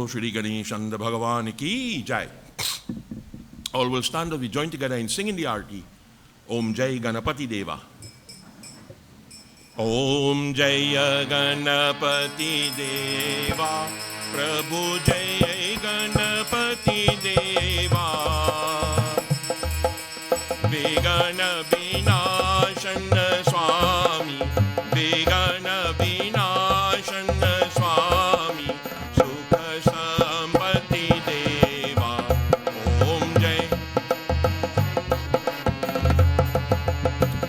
Shri Ganesh and Bhagavan ki jai. All will stand up, we join together and sing in the arti. Om Jai Ganapati Deva. Om Jaya Ganapati Deva. Prabhu Jai Ganapati Deva. Vigana Vinashana Swami. Vigana Vinashana Swami. Sukha Sampati Deva. Om Jai.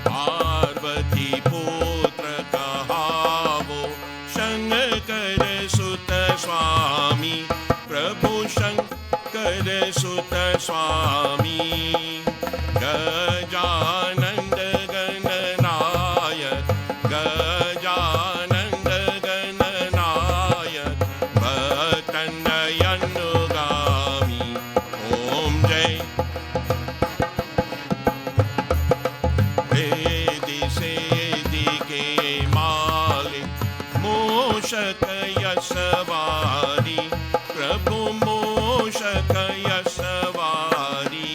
Parvati Putra Kahavo. Shankar Sutta Swami. Prabhu Shankar Sutta Swami. Gajananda Gananayak. Gajananda Gananayak. Bhaktanayanugami. Om Jai. Vedi Sedi Ke Malik. Moshakaya Savari. Prabhu Moshakaya Savari.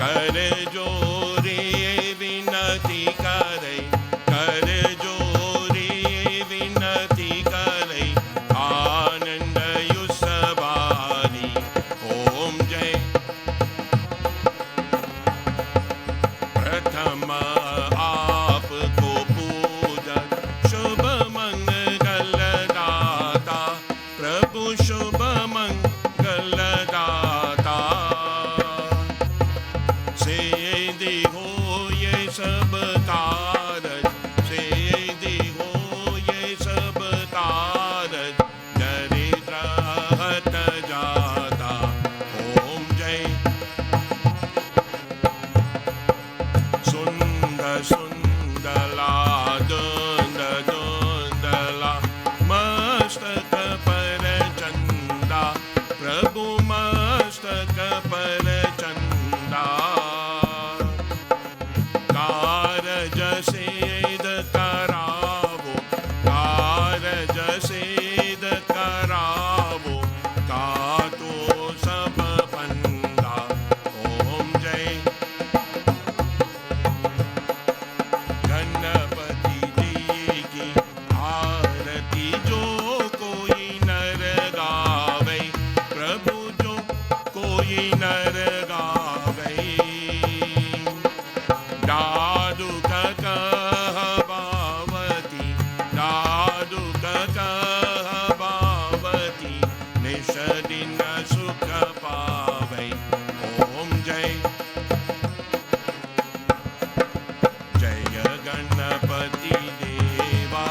Kare jore vinati kare. Kare jore vinati kare. Ananda Yusabari. Om Jai. Prathama aapko puja. Shubha mangal data. Prabhu Shubha mangal data. Seedi ho ye sab karaj. Seedi ho ye sab karaj. Daridra hat jata. Om Jai. Sunda Sundala Dunda Dundala. Mastaka Parachanda. Prabhu Mastaka Parachanda. Karaj Sed Karavo. Karaj Sed Karavo. Kato Sab Panda. Om Jai. Ganapati ji ki आरती जो कोई नर गावे. प्रभु जो कोई नर गावे. दादु कहबावती. दादु कहबावती. निश दिन सुख पावे. ओम जय. जय गणपति देवा.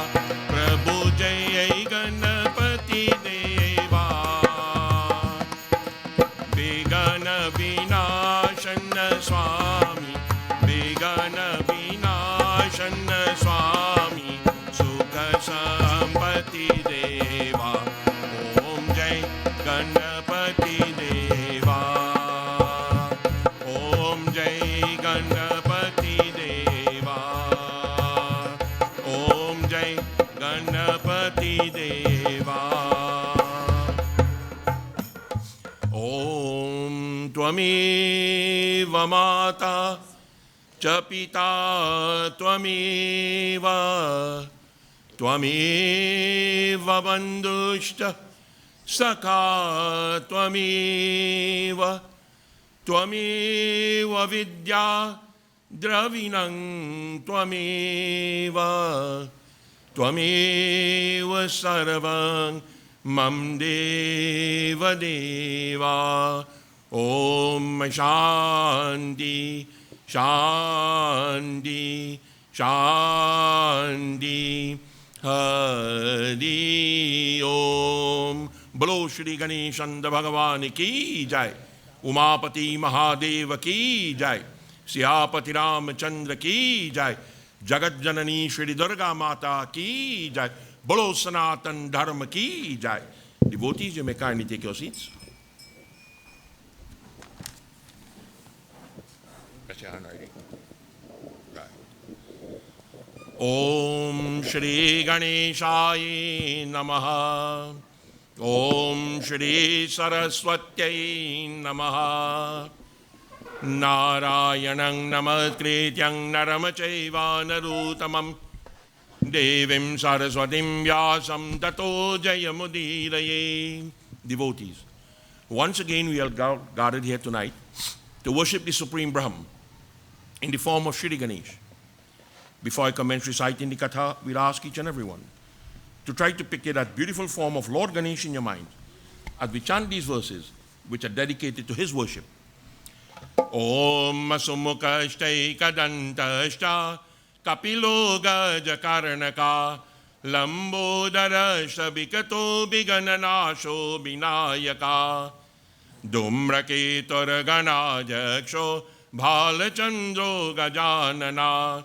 प्रभु जय गणपति देवा. विघ्न विनाशन स्वामी. विघ्न विनाशन स्वामी. सुख संपत्ति देवा. ओम जय गणपति देवा. ओम जय गणपति देवा. ओम जय गणपति देवा. ओम त्वमेव माता च पिता त्वमेव. त्वमेव बन्धुश्च सखा त्वमेव. त्वमेव विद्या द्रविणं त्वमेव. त्वमेव सर्वं मम देव देवा. ओम शांति शांति शांति. हरि ओम. बोलो श्री गणेश भगवान की जय. उमापति महादेव की जय. सियापति रामचंद्र की जय. जगत जननी श्री दुर्गा माता की जय. बोलो सनातन धर्म की जय. Devotees, you may kindly take your seats. Om Shri Ganeshaya Namaha. Om Shri Saraswatyai Namaha. Narayanang Namaskrityang Naram Chaiva Narutamam Devim Saraswatim Vyasam Tato Jayamudiraye. Devotees, once again we are gathered here tonight to worship the Supreme Brahm in the form of Shri Ganesh. Before I commence reciting the Katha, we'll ask each and everyone to try to picture that beautiful form of Lord Ganesh in your mind as we chant these verses which are dedicated to his worship. Om Sumukashtai Kadantashta Kapilo Gajakarnaka Lambodara Bikato Bigananasho Binayaka Dumraketor Ganajaksho Bhalachandro Gajanana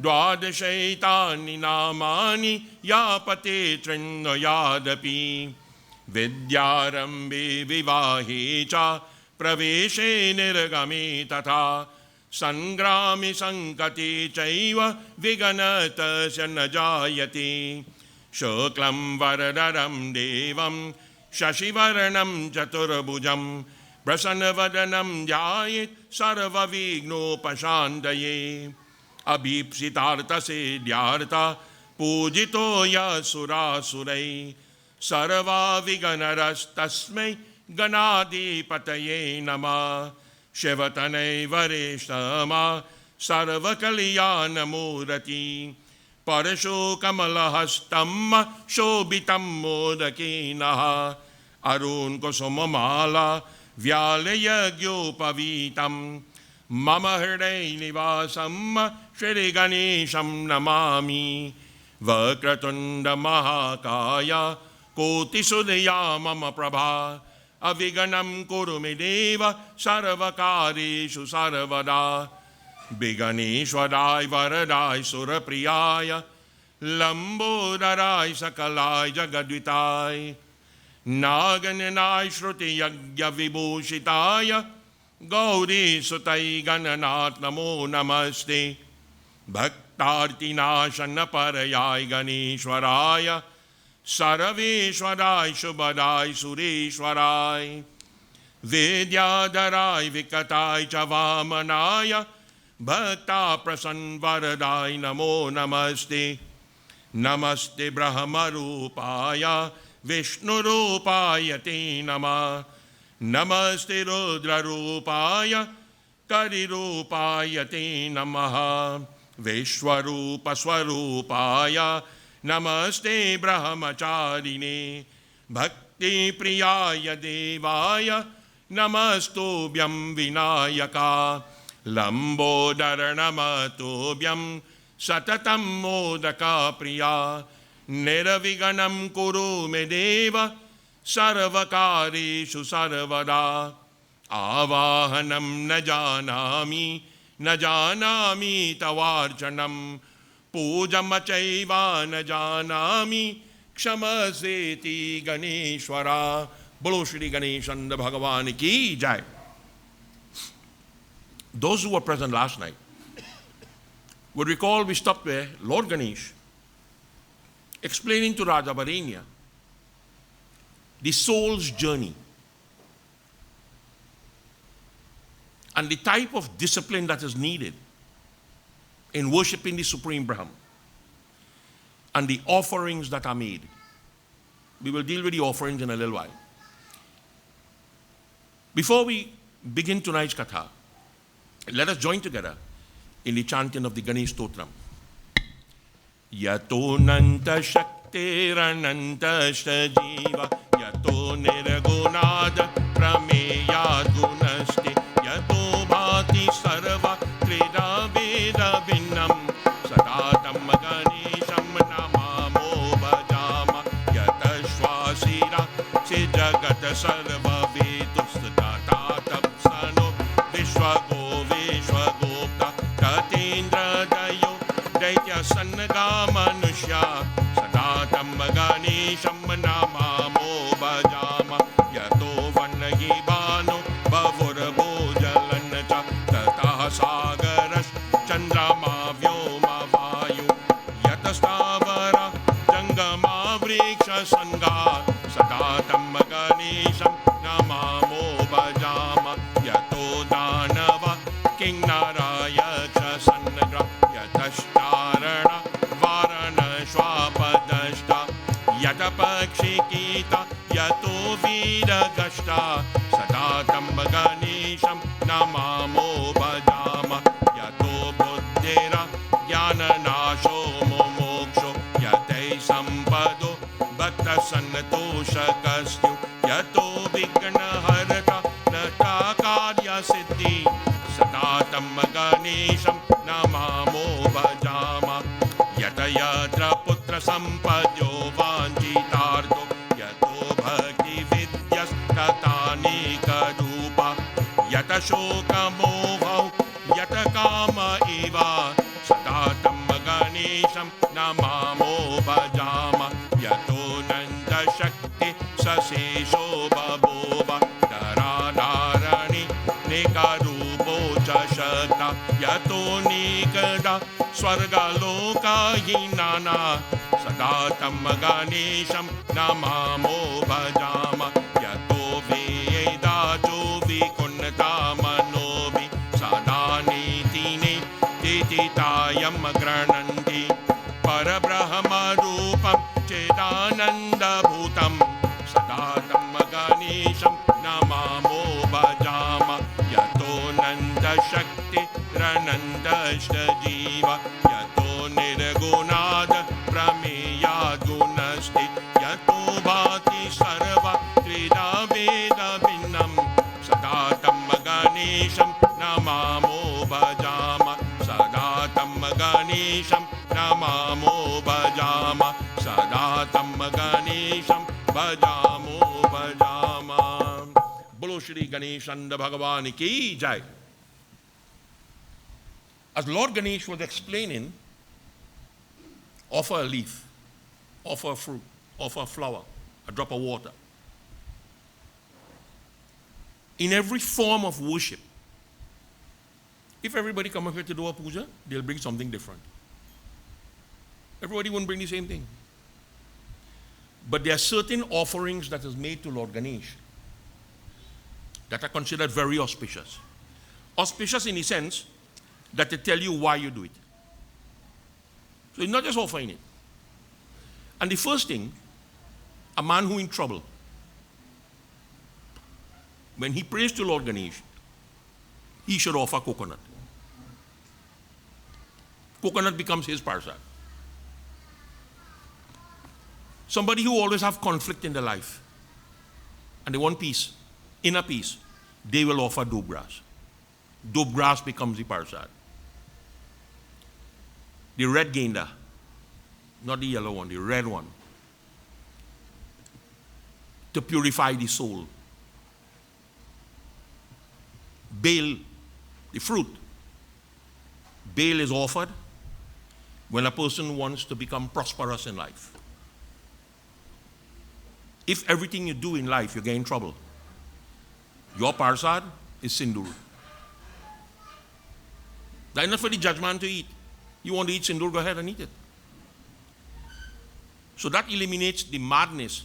Dwadashaitani Namani Yapate Trino Yadapi Vidyarambi Vivahi Cha Praveshe Nirgami Tata Sangrami Sankati Chaiva Viganata Sanajayati Shuklam Varadaram Devam Shashivaranam Chaturbujam Prasanavadanam Jayit Sarva Vigno Pashandaye Abhipsitartha Siddhyartha Pujito Yasura Surai Sarva Viganaras Tasmai Ganadi Pataye Nama Shivatanai Vareshtama Sarva Kalyana Murati Parasho Kamalahastam Shobitam Modakinaha Arun Kosomamala Vyale Yagyopavitam Mama Hriday Nivasam Shri Ganesham Namami Vakratunda Mahakaya Koti Sudaya Mama Prabha Aviganam Kurumideva Sarvakarishu Sarvada Biganeshwadai Varadai Surapriyaya Lambodarai Sakalai Jagadvitai Nagananai Shruti Yagya Vibhushitaya Gauri Sutai Gananat Namo Namaste Bhaktarti Nashana Parayai Ganeshwaraya Saraveshwarai Shubhadai Sureshwarai Vidyadarai Vikatai Chavamanaya Bhakta Prasan Varadai Namo Namaste Namaste Brahmarupaya Vishnurupaya Te Namah Namaste Rudrarupaya Karirupaya Te Namaha Vishwarupa Swarupaya Namaste Brahmacharine Bhakti Priyaya Devaya Namastobhyam Vinayaka Lambodara Namatobhyam Satatam Modaka Priya Niraviganam Kuru Medeva Sarvakarishu Sarvada Avahanam Najanami Tavarchanam Pujamachaiva Najanami Kshamaseti Ganeshwara. Bolo Shri Ganeshan Bhagavan Ki Jai. Those who were present last night would recall we stopped where Lord Ganesh explaining to Raja Varenya the soul's journey and the type of discipline that is needed in worshipping the Supreme Brahm and the offerings that are made. We will deal with the offerings in a little while. Before we begin tonight's Katha, let us join together in the chanting of the Ganesh Stotram. Yato Nanta Shaktirananta Shajiva Yato Niragunada Prameya Gunaste Yato Bhati Sarva Trida Veda Vinam Sadatam Ganesham Namamo Bhajama Yatashvasira Sijagata Sarva Vedustata Tapsano Vishwago Vishwagopta Tatendra Dayo Daitya Sannaga Manushya Sadatam Ganesham Namamo Bhajama Yato Vanagibano Bhavura Bhojalanacha Tataha Sagaras Chandrama Vyoma Vayu Yatastavara Jangama Vriksha Sangha Sada Kingnarayaksha Sannagra Yatashtarana Varana Shwapadashta Yatapakshikita Yato Vidagashta Sadatam Ganesham Namamo Bhajama Yato Buddhira Jnananasho Momoksho Yate Sampado Bhakta Sannatosha Kastyu Yato Vigna Harata Nata Karya Siddhi Sadatam Ganesham Namamo Bhajama Yata Yatra Putra Sampadyo Vanchitardo Yato Bhakti Vidyas Tatani Kadupa Yata Shoka Moha Yata Kama Eva Sadatam Ganesham Namamo Bhajama Yato Nanda Shakti Sasesho Baboba Dharanarani Nekarupo Chashata Yato Nikada Swarga Loka Hinana Sadatam Ganesham Namamo Bhajama Yato Veda Jovi Kunnata Manovi Sadani Tine Tititayam Granandi Parabrahma Rupam Chedananda Bhutam Sadatam Ganesham Namamo Bhajama Yato Nanda Shakti Rananda Jiva Yato Nirgunada Prameya Gunasti Yato Bhati Sarva Trida Veda Vinnam Sadatam Ganesham Namamo Bhajama Sadatam Ganesham Namamo Bhajama Sadatam Ganesham Bhajamo Bhajama. Bolo Shri Ganeshanda Bhagavani Ki Jai. As Lord Ganesh was explaining, offer a leaf, offer a fruit, offer a flower, a drop of water. In every form of worship, if everybody come up here to do a puja, they'll bring something different. Everybody won't bring the same thing. But there are certain offerings that is made to Lord Ganesh that are considered very auspicious. Auspicious in the sense that they tell you why you do it. So it's not just offering it. And the first thing, a man who in trouble, when he prays to Lord Ganesh, he should offer coconut. Coconut becomes his parsad. Somebody who always have conflict in their life and they want peace, inner peace, they will offer dope grass. Dope grass becomes the parsad. The red gainda, not the yellow one, the red one, to purify the soul. Bail, the fruit. Bail is offered when a person wants to become prosperous in life. If everything you do in life, you get in trouble, your parsad is sindur. That is not for the judgment to eat. You want to eat sindur, go ahead and eat it. So that eliminates the madness.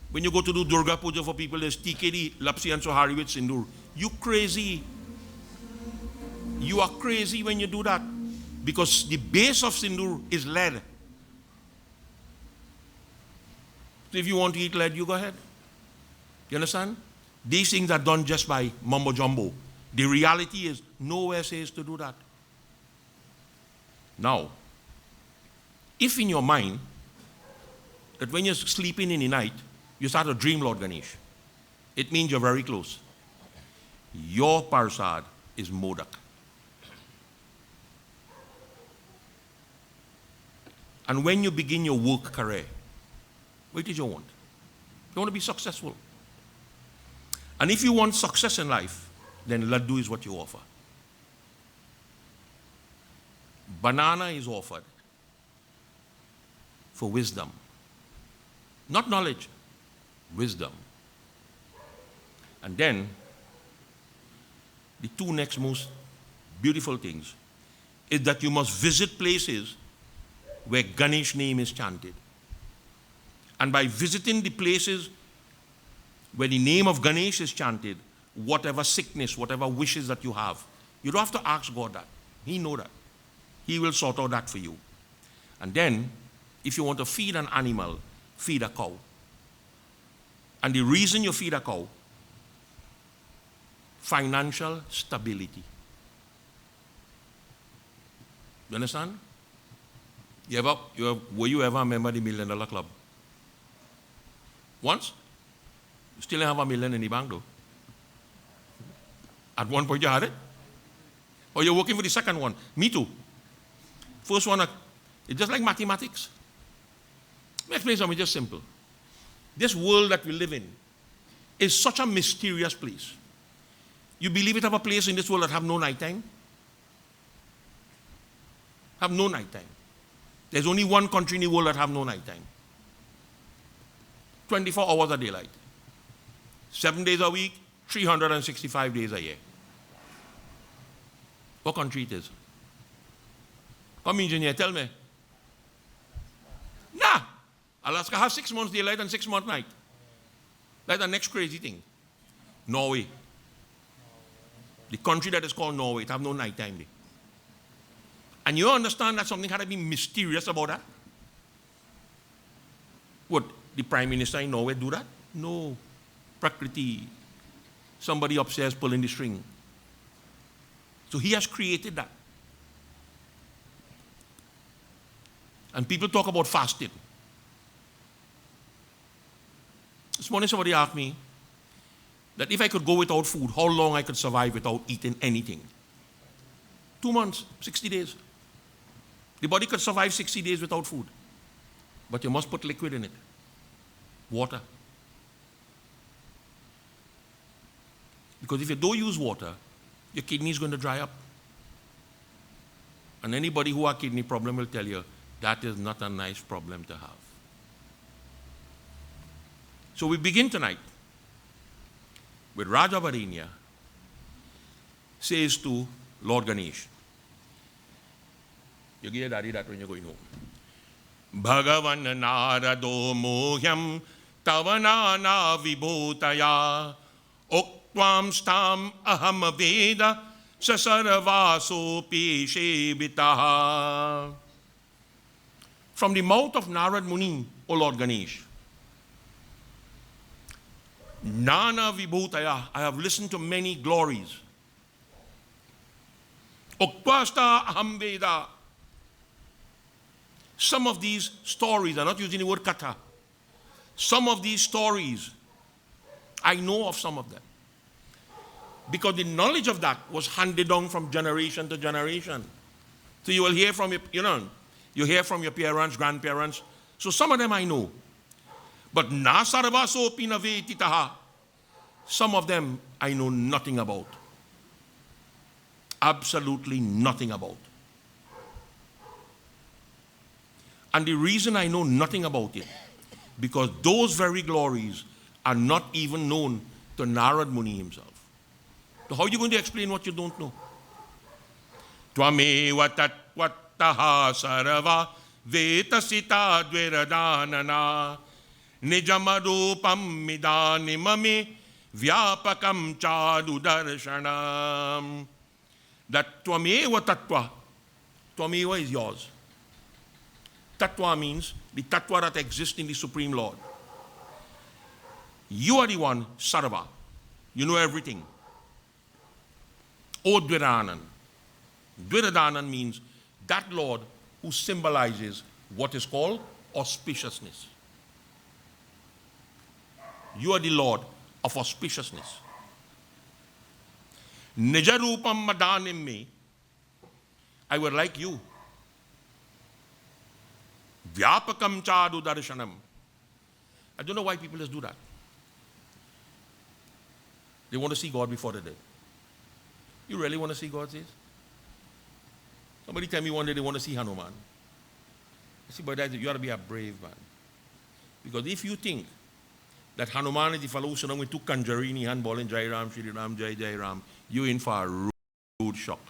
When you go to do Durga Puja for people, there's TKD, Lapsi and Sohari with sindur. You crazy. You are crazy when you do that. Because the base of sindur is lead. So if you want to eat lead, you go ahead. You understand? These things are done just by mumbo jumbo. The reality is, nowhere says to do that. Now, if in your mind, that when you're sleeping in the night, you start to dream Lord Ganesh, it means you're very close. Your parsad is modak. And when you begin your work career, what did you want? You want to be successful. And if you want success in life, then laddu is what you offer. Banana is offered for wisdom. Not knowledge, wisdom. And then, the two next most beautiful things is that you must visit places where Ganesh name is chanted. And by visiting the places where the name of Ganesh is chanted, whatever sickness, whatever wishes that you have, You don't have to ask God that. He knows that. He will sort out that for you. And then, if you want to feed an animal, feed a cow. And the reason you feed a cow, financial stability. You understand? Were you ever a member of the $1 Million Club? Once? You still have $1 million in the bank though. At one point you had it? Or you're working for the second one? Me too. First one, it's just like mathematics. Let me explain something just simple. This world that we live in is such a mysterious place. You believe it have a place in this world that have no nighttime? Have no nighttime. There's only one country in the world that have no nighttime. 24 hours of daylight. 7 days a week, 365 days a year. What country it is? Come engineer, tell me. Nah. Alaska has 6 months daylight and 6 months night. That's the next crazy thing. Norway. The country that is called Norway, it have no nighttime day. And you understand that something had to be mysterious about that? Would the Prime Minister in Norway do that? No. Prakriti. Somebody upstairs pulling the string. So he has created that. And people talk about fasting. This morning somebody asked me that if I could go without food, how long I could survive without eating anything. 2 months, 60 days. The body could survive 60 days without food. But you must put liquid in it. Water. Because if you don't use water, your kidney is going to dry up. And anybody who has a kidney problem will tell you, that is not a nice problem to have. So we begin tonight with Raja Varinya says to Lord Ganesh, you give your daddy that when you're going home. Bhagavan narado mohyam tavanana vibhutaya oktvam stam aham veda sasarvaso peshebitaha. From the mouth of Narad Muni, O Lord Ganesh, Nana Vibhutaya, I have listened to many glories. Okpasta Aham Veda. Some of these stories, I'm not using the word katha. Some of these stories, I know of some of them. Because the knowledge of that was handed down from generation to generation. So you will hear from you hear from your parents, grandparents. So some of them I know. But nasarvaso pinavetitaha, some of them I know nothing about. Absolutely nothing about. And the reason I know nothing about it, because those very glories are not even known to Narad Muni himself. So how are you going to explain what you don't know? Tvameva tatvataha sarava vetasita dviradanana nijamarupam midanimame vyapakam chadu darshanam. That tvameva tattva. Tvameva is yours. Tattva means the tattva that exists in the Supreme Lord. You are the one, sarva. You know everything. O Dviranan. Dviradanan means that Lord who symbolizes what is called auspiciousness. You are the Lord of auspiciousness. Nijarupam madanim me. I would like you. Vyapakam chadu darshanam. I don't know why people just do that. They want to see God before they're dead. You really want to see God, says? Somebody tell me one day they want to see Hanuman. I see, but you ought to be a brave man. Because if you think that Hanuman is the fellow who with two Kanjarini handball and Jai Ram, Shri Ram, Jai Jai Ram, you're in for a rude shock.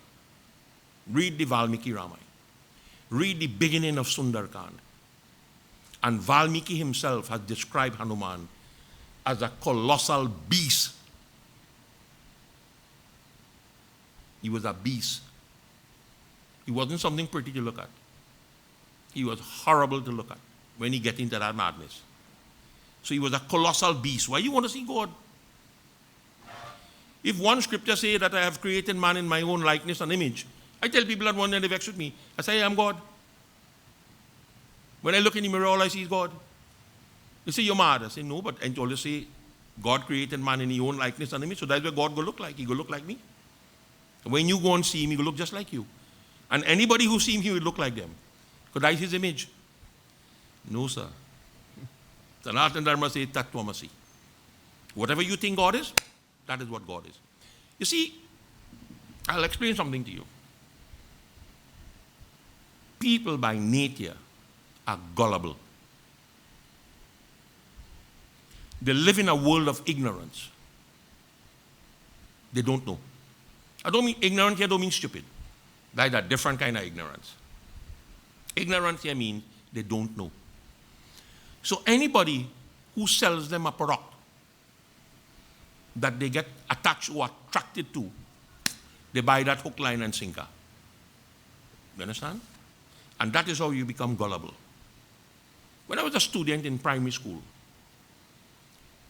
Read the Valmiki Ramayana. Read the beginning of Sundarkand. And Valmiki himself has described Hanuman as a colossal beast. He was a beast. He wasn't something pretty to look at. He was horrible to look at when he get into that madness. So he was a colossal beast. Why you want to see God? If one scripture say that I have created man in my own likeness and image, I tell people that one day they vex with me. I say I am God. When I look in the mirror, all I see is God. They say, you're mad. I say, no, but I always say, God created man in his own likeness and image, so that's what God will look like. He will look like me. When you go and see him, he will look just like you. And anybody who sees him, he will look like them. Because that's his image. No, sir. Sanatana Dharma says, Tattvamasi. Whatever you think God is, that is what God is. You see, I'll explain something to you. People by nature are gullible. They live in a world of ignorance. They don't know. I don't mean ignorant here, I don't mean stupid. That's a different kind of ignorance. Ignorance here means they don't know. So anybody who sells them a product that they get attached or attracted to, they buy that hook, line, and sinker. You understand? And that is how you become gullible. When I was a student in primary school,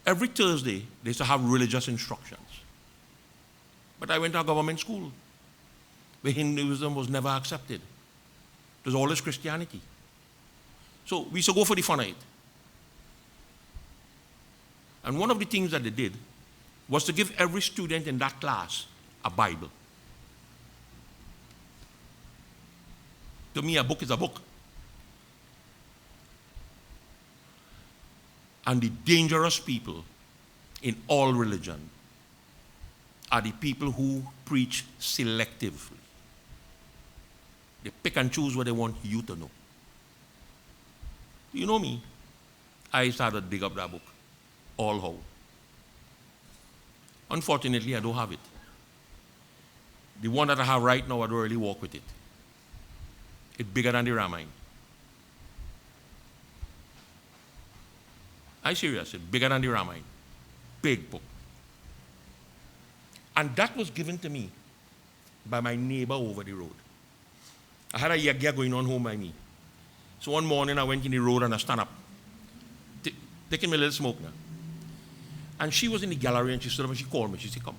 every Thursday they used to have religious instructions. But I went to a government school where Hinduism was never accepted. It was always Christianity. So we used to go for the fun of it. And one of the things that they did was to give every student in that class a Bible. To me, a book is a book. And the dangerous people in all religion are the people who preach selectively. They pick and choose what they want you to know. You know me. I started to dig up that book. All how. Unfortunately, I don't have it. The one that I have right now, I don't really walk with it. It's bigger than the Ramayana. I'm serious, it's bigger than the Ramayana. Big book. And that was given to me by my neighbor over the road. I had a Yagya going on home by me. So one morning I went in the road and I stand up, taking me a little smoke now. And she was in the gallery and she stood up and she called me. She said, come.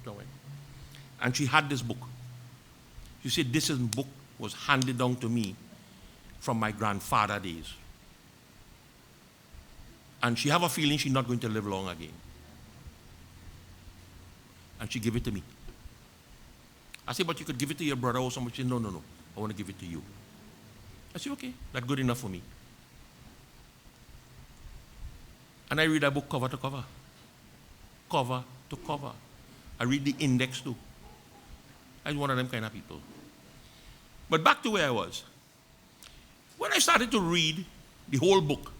So I went. And she had this book. She said, this book was handed down to me from my grandfather days. And she have a feeling she's not going to live long again. And she gave it to me. I said, but you could give it to your brother or someone. She said, no, no, no. I want to give it to you. I said, okay, that's good enough for me. And I read that book cover to cover. Cover to cover. I read the index too. I'm one of them kind of people. But back to where I was. When I started to read the whole book,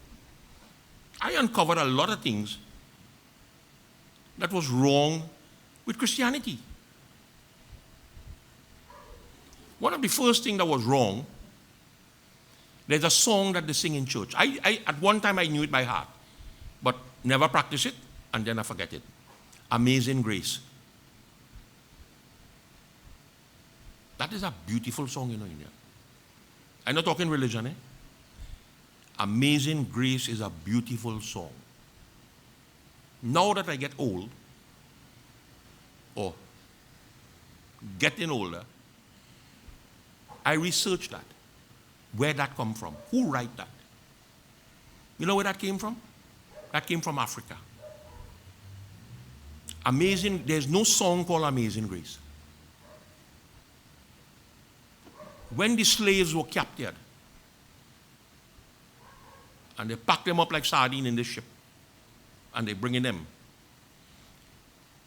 I uncovered a lot of things that was wrong with Christianity. One of the first things that was wrong, there's a song that they sing in church. At one time I knew it by heart, but never practiced it, and then I forget it. Amazing Grace. That is a beautiful song, in India. I'm not talking religion, eh? Amazing Grace is a beautiful song. Now that I get old, or getting older, I researched that. Where that come from? Who write that? You know where that came from? That came from Africa. Amazing, there's no song called Amazing Grace. When the slaves were captured, and they packed them up like sardines in the ship, and they bringing them,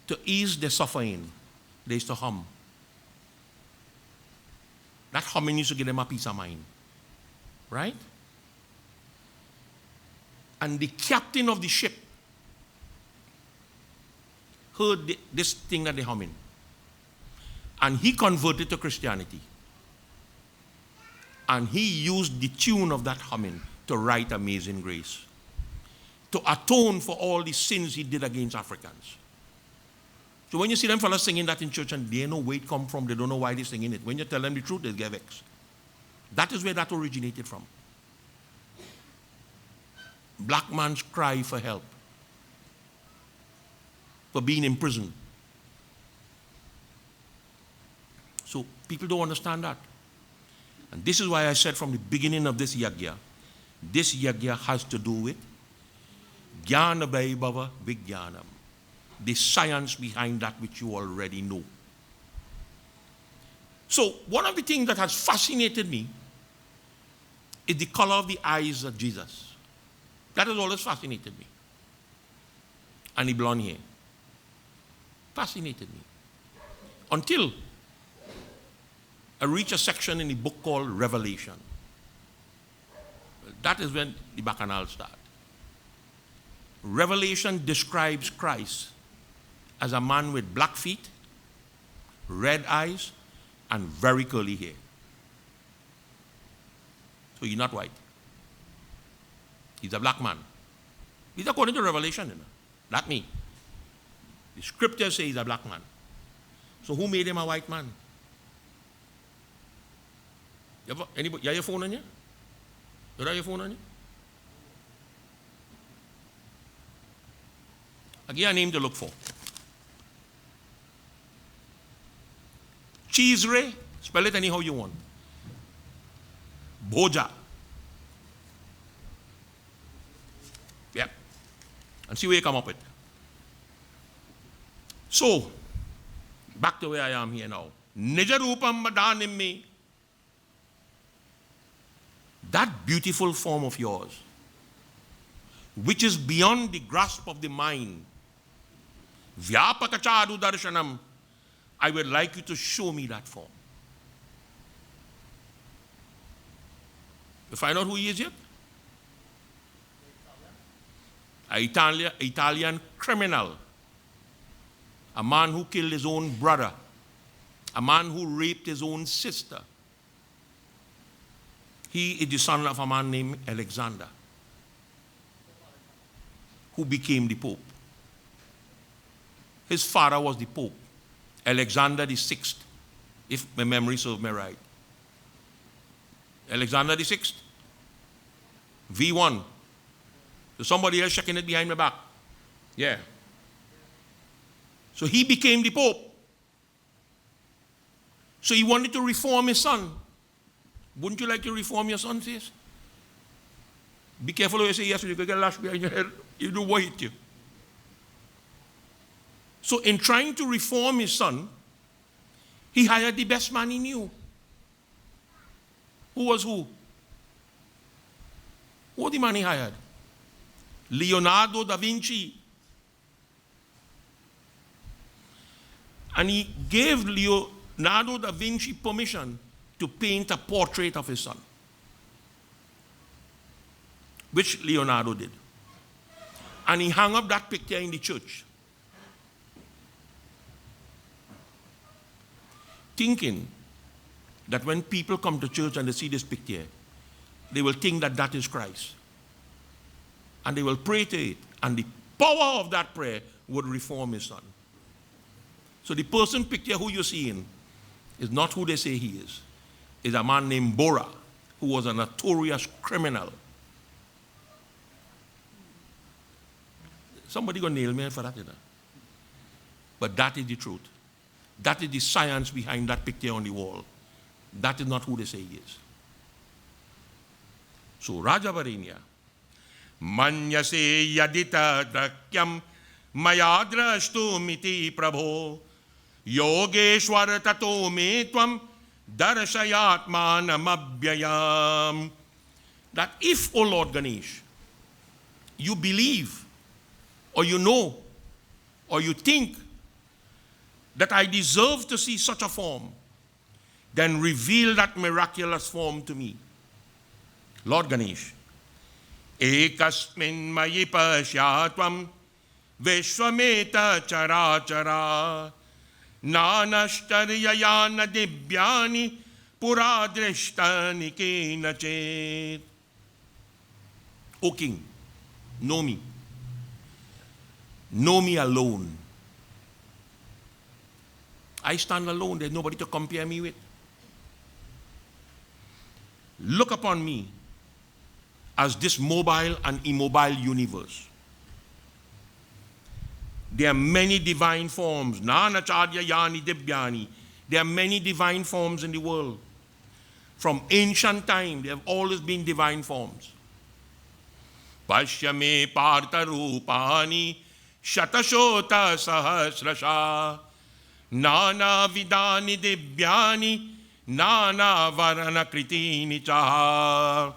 to ease their suffering, they used to hum. That humming used to give them a peace of mind. Right? And the captain of the ship heard this thing that they're humming. And he converted to Christianity. And he used the tune of that humming to write Amazing Grace, to atone for all the sins he did against Africans. So when you see them fellas singing that in church and they know where it come from, they don't know why they're singing it. When you tell them the truth, they get vexed. That is where that originated from. Black man's cry for help, for being in prison. So people don't understand that. And this is why I said from the beginning of this Yagya has to do with Jnana Vaibhava Vijnanam, the science behind that which you already know. So one of the things that has fascinated me is the color of the eyes of Jesus. That has always fascinated me. And the blonde hair. Fascinated me. Until I reached a section in the book called Revelation. That is when the bacchanal starts. Revelation describes Christ as a man with black feet, red eyes, and very curly hair. So he's not white. He's a black man. He's according to Revelation, you know. Not me. The scriptures say he's a black man. So who made him a white man? Anybody, you have your phone on you? You have your phone on you? I'll give you a name to look for. Cheesere, spell it anyhow you want. Bhoja. Yep. And see where you come up with. So, back to where I am here now. Nijarupam madanim me. That beautiful form of yours, which is beyond the grasp of the mind, Vyapakachadu darshanam, I would like you to show me that form. You find out who he is yet? An Italian criminal. A man who killed his own brother. A man who raped his own sister. He is the son of a man named Alexander, who became the Pope. His father was the Pope, Alexander the Sixth, if my memory serves me right. Alexander the Sixth, V1. So somebody else checking it behind my back. Yeah. So he became the Pope. So he wanted to reform his son. Wouldn't you like to reform your son, sis? Be careful when you say yes, you can get a lash behind your head. You do what hit you. So in trying to reform his son, he hired the best man he knew. Who was who? Who was the man he hired? Leonardo da Vinci. And he gave Leonardo da Vinci permission to paint a portrait of his son, which Leonardo did. And he hung up that picture in the church, thinking that when people come to church and they see this picture, they will think that that is Christ. And they will pray to it, and the power of that prayer would reform his son. So the person picture who you're seeing is not who they say he is. It's a man named Bora, who was a notorious criminal. Somebody gonna nail me for that, you know. But that is the truth. That is the science behind that picture on the wall. That is not who they say he is. So Rajavarenya, Manyase yadita drakyam mayadrashtu miti prabho yogeshwar tato me tvam darshayatmanam abhyayam. That if, O Lord Ganesh, you believe, or you know, or you think that I deserve to see such a form, then reveal that miraculous form to me. Lord Ganesh, ekasmin mayi pashyatvam vishwameta charachara nanashtaryayana dibyani puradrishtani kenachet. O King, know me. Know me alone. I stand alone. There's nobody to compare me with. Look upon me as this mobile and immobile universe. There are many divine forms. Nanacharya yani dibhyani. There are many divine forms in the world. From ancient time, there have always been divine forms. Pashyame partha rupani shatashota sahasrasha nana vidani dibhyani nana varana kritini chaha.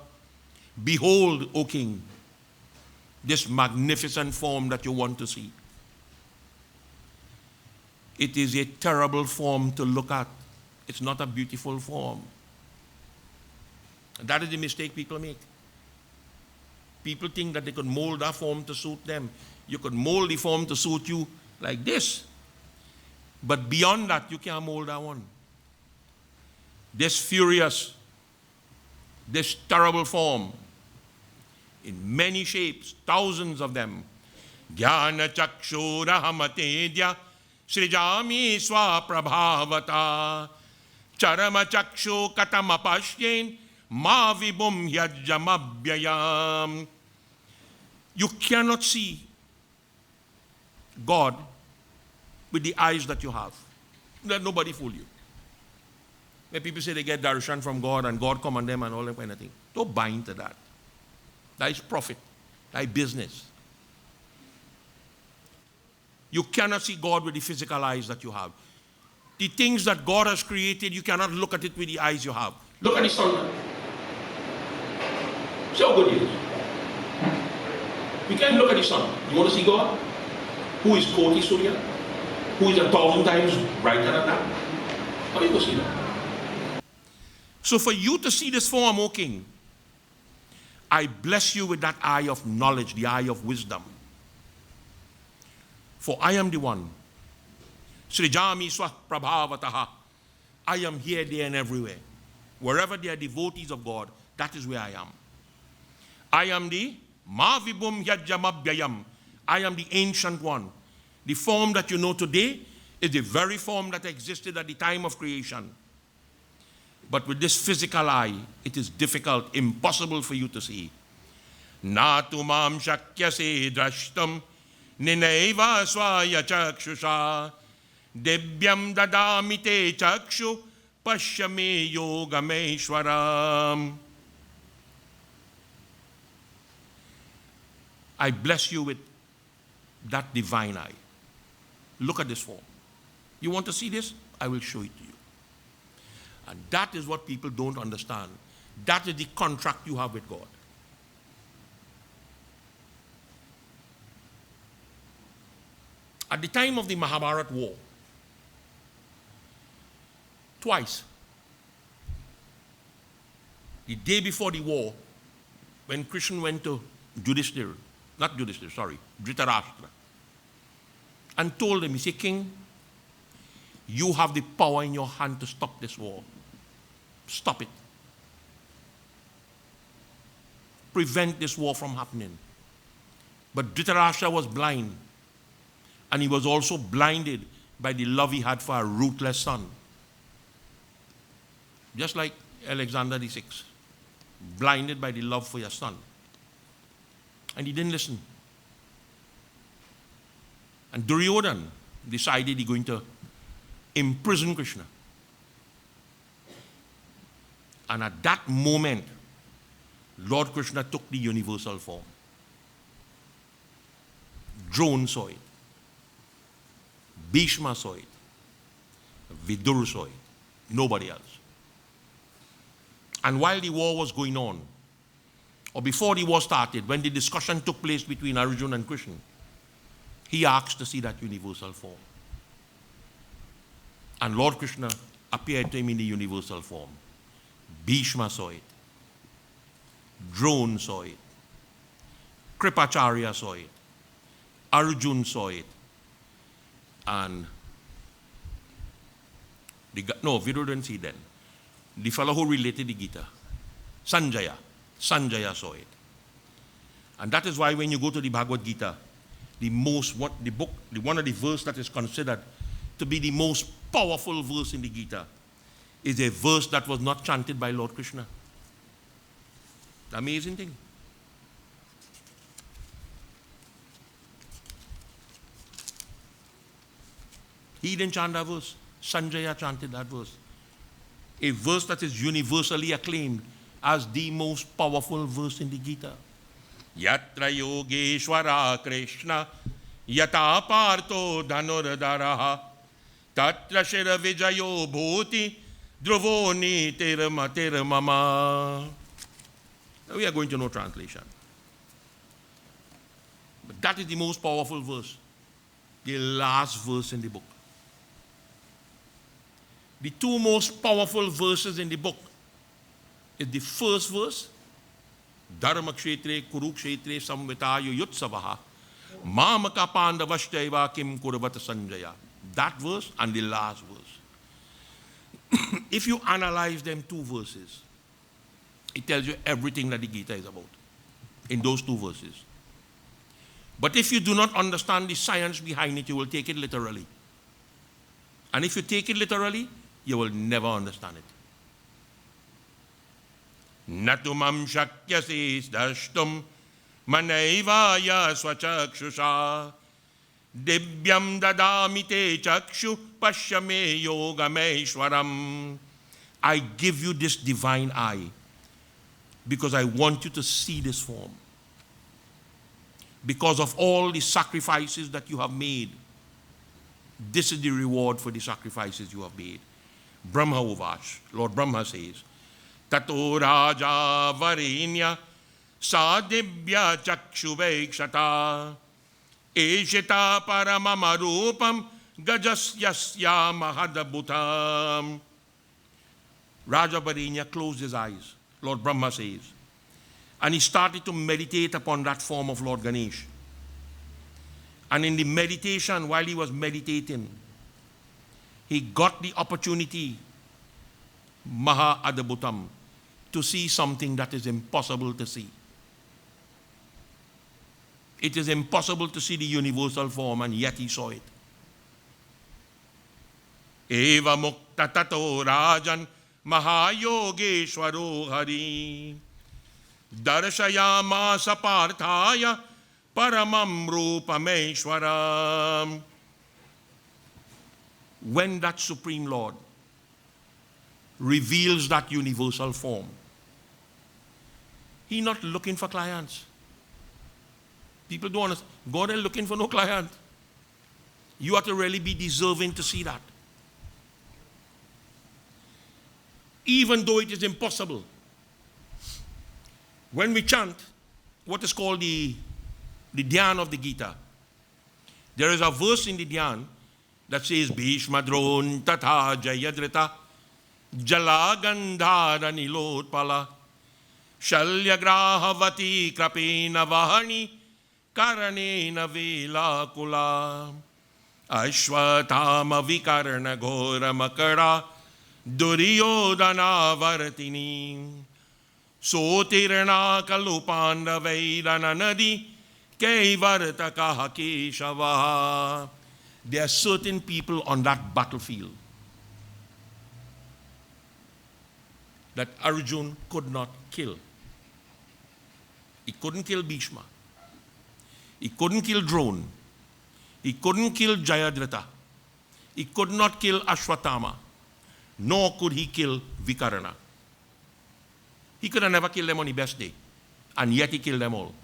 Behold, O king, this magnificent form that you want to see. It is a terrible form to look at. It's not a beautiful form. And that is the mistake people make. People think that they could mold that form to suit them. You could mold the form to suit you like this. But beyond that, you can't mold that one. This furious, this terrible form, in many shapes, thousands of them. Jnana chakshura hamatedya srijami swaprabhavata charama chakshu katamapashyen ma vibhum yajamabhyayam. You cannot see God with the eyes that you have. Let nobody fool you. When people say they get darshan from God and God come on them and all that kind of thing, don't buy into that. That is profit. That is business. You cannot see God with the physical eyes that you have. The things that God has created, you cannot look at it with the eyes you have. Look at the sun. See how good it is. You can't look at the sun. You want to see God? Who is Koti Surya? Who is 1,000 times brighter than that? How do you go see that? So for you to see this form, O king, I bless you with that eye of knowledge, the eye of wisdom. For I am the one. Srijami Swaprabhavataha. I am here, there, and everywhere. Wherever there are devotees of God, that is where I am. I am the Mavibhum Yajamabhyayam. I am the ancient one. The form that you know today is the very form that existed at the time of creation. But with this physical eye, it is difficult, impossible for you to see. Natumam shakyase drashtam ninaiva swaya chakshusha debyam dadamite chakshu pashyame yogameshwaram. I bless you with that divine eye. Look at this form. You want to see this? I will show it to you. And that is what people don't understand. That is the contract you have with God. At the time of the Mahabharata war, twice, the day before the war, when Krishna went to Dhritarashtra, and told him, he said, King, you have the power in your hand to stop this war. Stop it. Prevent this war from happening. But Dhritarashtra was blind. And he was also blinded by the love he had for a ruthless son. Just like Alexander VI. Blinded by the love for your son. And he didn't listen. And Duryodhana decided he's going to imprison Krishna. And at that moment, Lord Krishna took the universal form. Drona saw it. Bhishma saw it. Vidur saw it. Nobody else. And while the war was going on, or before the war started, when the discussion took place between Arjuna and Krishna, he asked to see that universal form. And Lord Krishna appeared to him in the universal form. Bhishma saw it. Drona saw it. Kripacharya saw it. Arjuna saw it. And Vidur didn't see then. The fellow who related the Gita, Sanjaya saw it. And that is why when you go to the Bhagavad Gita, one of the verse that is considered to be the most powerful verse in the Gita is a verse that was not chanted by Lord Krishna. Amazing thing. He didn't chant that verse. Sanjaya chanted that verse. A verse that is universally acclaimed as the most powerful verse in the Gita. Yatra yogeshwara Krishna yata parto dhanurdaraha tatra shira vijayo bhuti dhruvo nitir mama. Now we are going to know translation. But that is the most powerful verse. The last verse in the book. The two most powerful verses in the book is the first verse, Dharma kshetre kurukshetre samvitayo yutsavaha mamaka pandavashtaiva kim kurvata sanjaya. That verse and the last verse. If you analyze them two verses, it tells you everything that the Gita is about in those two verses. But if you do not understand the science behind it, you will take it literally. And if you take it literally, you will never understand it. Natumam shakyasis dashtum manaivaya swachakshusha dibyam dadamite chakshu pashyame yogameshwaram. I give you this divine eye because I want you to see this form. Because of all the sacrifices that you have made, this is the reward for the sacrifices you have made. Brahma Uvash, Lord Brahma says, Tato Raja Varinya Sadibhya Chakshuvekshata Eshita Paramamarupam Gajasyasya Mahadabhutam. Raja Varinya closed his eyes, Lord Brahma says, and he started to meditate upon that form of Lord Ganesh. And in the meditation, while he was meditating, he got the opportunity, Maha Adabhutam, to see something that is impossible to see. It is impossible to see the universal form, and yet he saw it. Eva mukta tato rajan mahayogeshwaro hari darshayama saparthaya paramam rupameshwaram. When that Supreme Lord reveals that universal form, he's not looking for clients. People don't understand. God ain't looking for no client. You have to really be deserving to see that. Even though it is impossible. When we chant what is called the Dhyan of the Gita, there is a verse in the Dhyan that says, Bhishmadron tatha jayadrita jalagandhara nilotpala shalyagrahavati krapena vahani karanena velakula ashvatama vikarna ghora makara duryodhana vartini sotirna kalupanda vairana nadi kaivartaka keshava. There are certain people on that battlefield that Arjun could not kill. He couldn't kill Bhishma. He couldn't kill Drona. He couldn't kill Jayadratha. He could not kill Ashwatthama. Nor could he kill Vikarna. He could have never killed them on the best day. And yet he killed them all.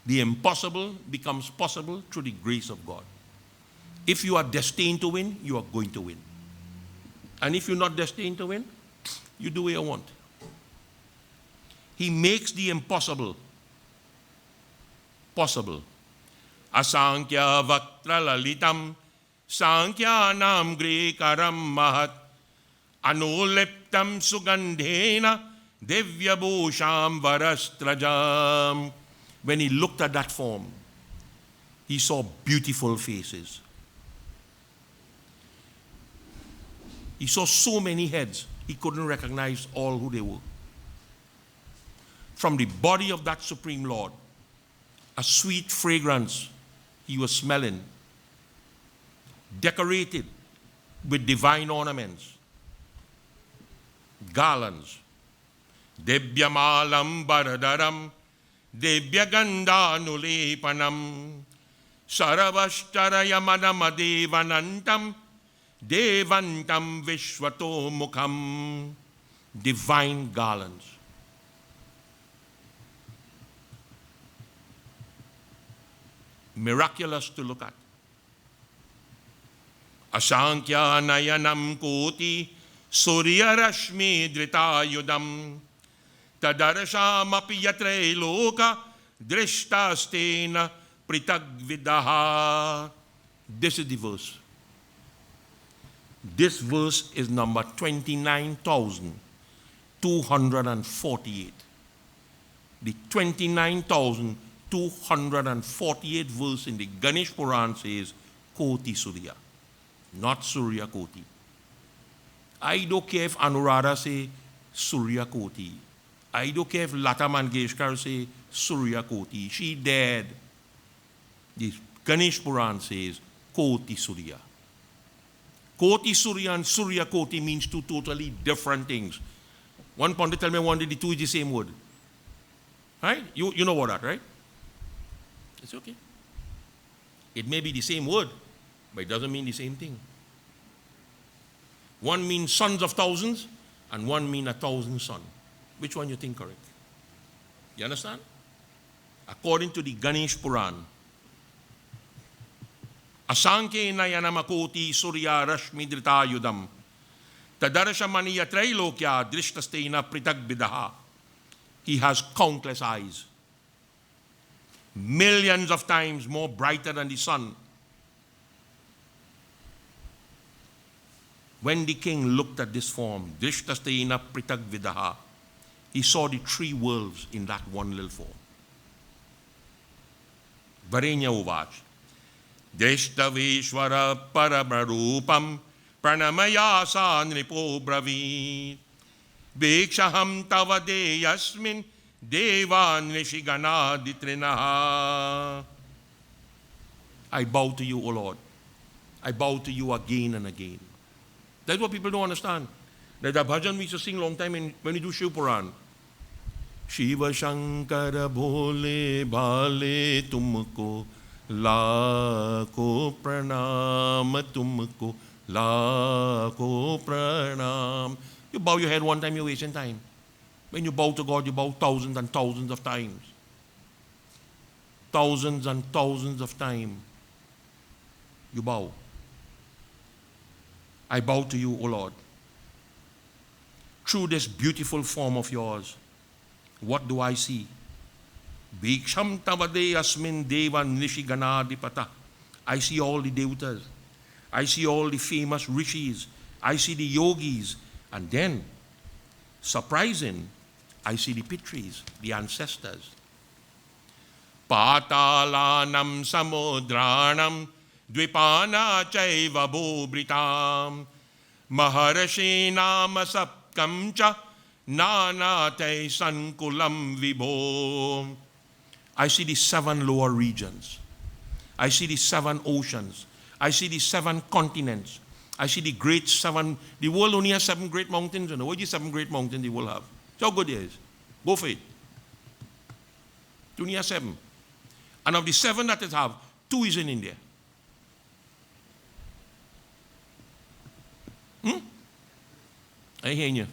The impossible becomes possible through the grace of God. If you are destined to win, you are going to win. And if you're not destined to win, you do what you want. He makes the impossible possible. Asankhya vaktra lalitam sankhyanam grekaram mahat anuleptam sugandhena divyabhusham varastrajam. When he looked at that form, he saw beautiful faces. He saw so many heads, he couldn't recognize all who they were. From the body of that Supreme Lord, a sweet fragrance he was smelling decorated with divine ornaments, garlands. Devyamalam baradaram, Devyagandanulepanam, Saravashtarayamanadevanantam, Devantam Vishwato Mukham. Divine garlands. Miraculous to look at. Asankya nayanam koti surya rashmi dritayudam tadarashamapi yatre loka drishtastena pritagvidaha. This is the verse. This verse is number 29,248. The 29,248 verse in the Ganesh Puran says Koti Surya, not Surya Koti. I don't care if Anuradha say Surya Koti. I don't care if Lata Mangeshkar say Surya Koti. She dead. The Ganesh Puran says Koti Surya. Koti Surya and Surya Koti means two totally different things. One Pandit tell me one day the two is the same word. Right? You know what that, right? It's okay. It may be the same word, but it doesn't mean the same thing. One means sons of thousands, and one means 1,000 sons. Which one you think correct? You understand? According to the Ganesh Puran, Asanke Nayanamakoti Surya Rashmi Dritayudam Tadarshamaniya Trailokya Drishtastena Pritagbidaha. He has countless eyes, millions of times more brighter than the sun. When the king looked at this form, Drishtastena Pritagvidaha, he saw the three worlds in that one little form. Varenya Uvach, Drishtavishwara Paramarupam Pranamaya Nripo Bravi Vikshaham Tavade Yasmin Devan Nishigana Ditrinaha. I bow to you, O Lord. I bow to you again and again. That's what people don't understand. That the bhajan we used to sing long time when we do Shiv Puran. Shiva Shankara Bhole Bhale Tumko Lako Pranam Tumko Lako Pranam. You bow your head one time, you're wasting time. When you bow to God, you bow thousands and thousands of times. Thousands and thousands of times. You bow. I bow to you, O Lord. Through this beautiful form of yours, what do I see? Bhiksham tavade asmin deva nishiganadipata. I see all the devatas. I see all the famous rishis. I see the yogis. And then, surprising, I see the pitris, the ancestors. Patalanam samudranam dvipana chaiva bhubritam maharshi nama sapkamcha nanate sankulam vibho. I see the 7 lower regions. I see the 7 oceans. I see the 7 continents. I see the great 7. The world only has 7 great mountains. You know, what is 7 great mountains the world have? So how good it is. Go for it. It only has 7. And of the 7 that it have, 2 is in India. I hear you.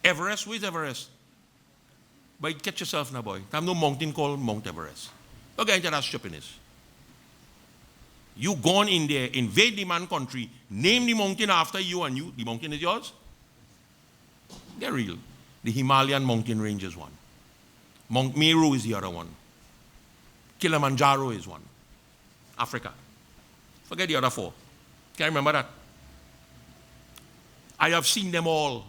Everest, where's Everest? But catch yourself now, boy. There's no mountain called Mount Everest. Okay, that's stupidness. You gone in there, invade the man country, name the mountain after you, and the mountain is yours? They're real. The Himalayan mountain range is one. Mount Meru is the other one. Kilimanjaro is one. Africa. Forget the other 4. Can't remember that. I have seen them all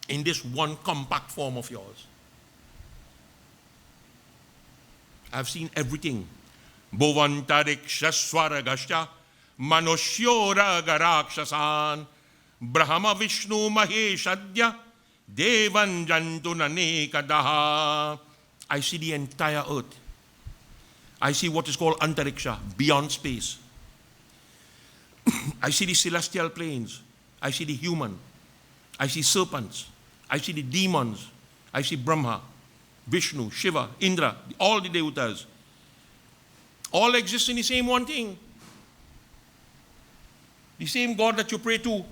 in this one compact form of yours. I've seen everything. Bhuvantarikshya Swaragasya Manushora Garakshasan Brahma Vishnu Maheshadya Devan Jantunanekadaha. I see the entire earth. I see what is called Antariksha, beyond space. I see the celestial planes. I see the human. I see serpents. I see the demons. I see Brahma, Vishnu, Shiva, Indra, all the devatas. All exist in the same one thing. The same God that you pray to,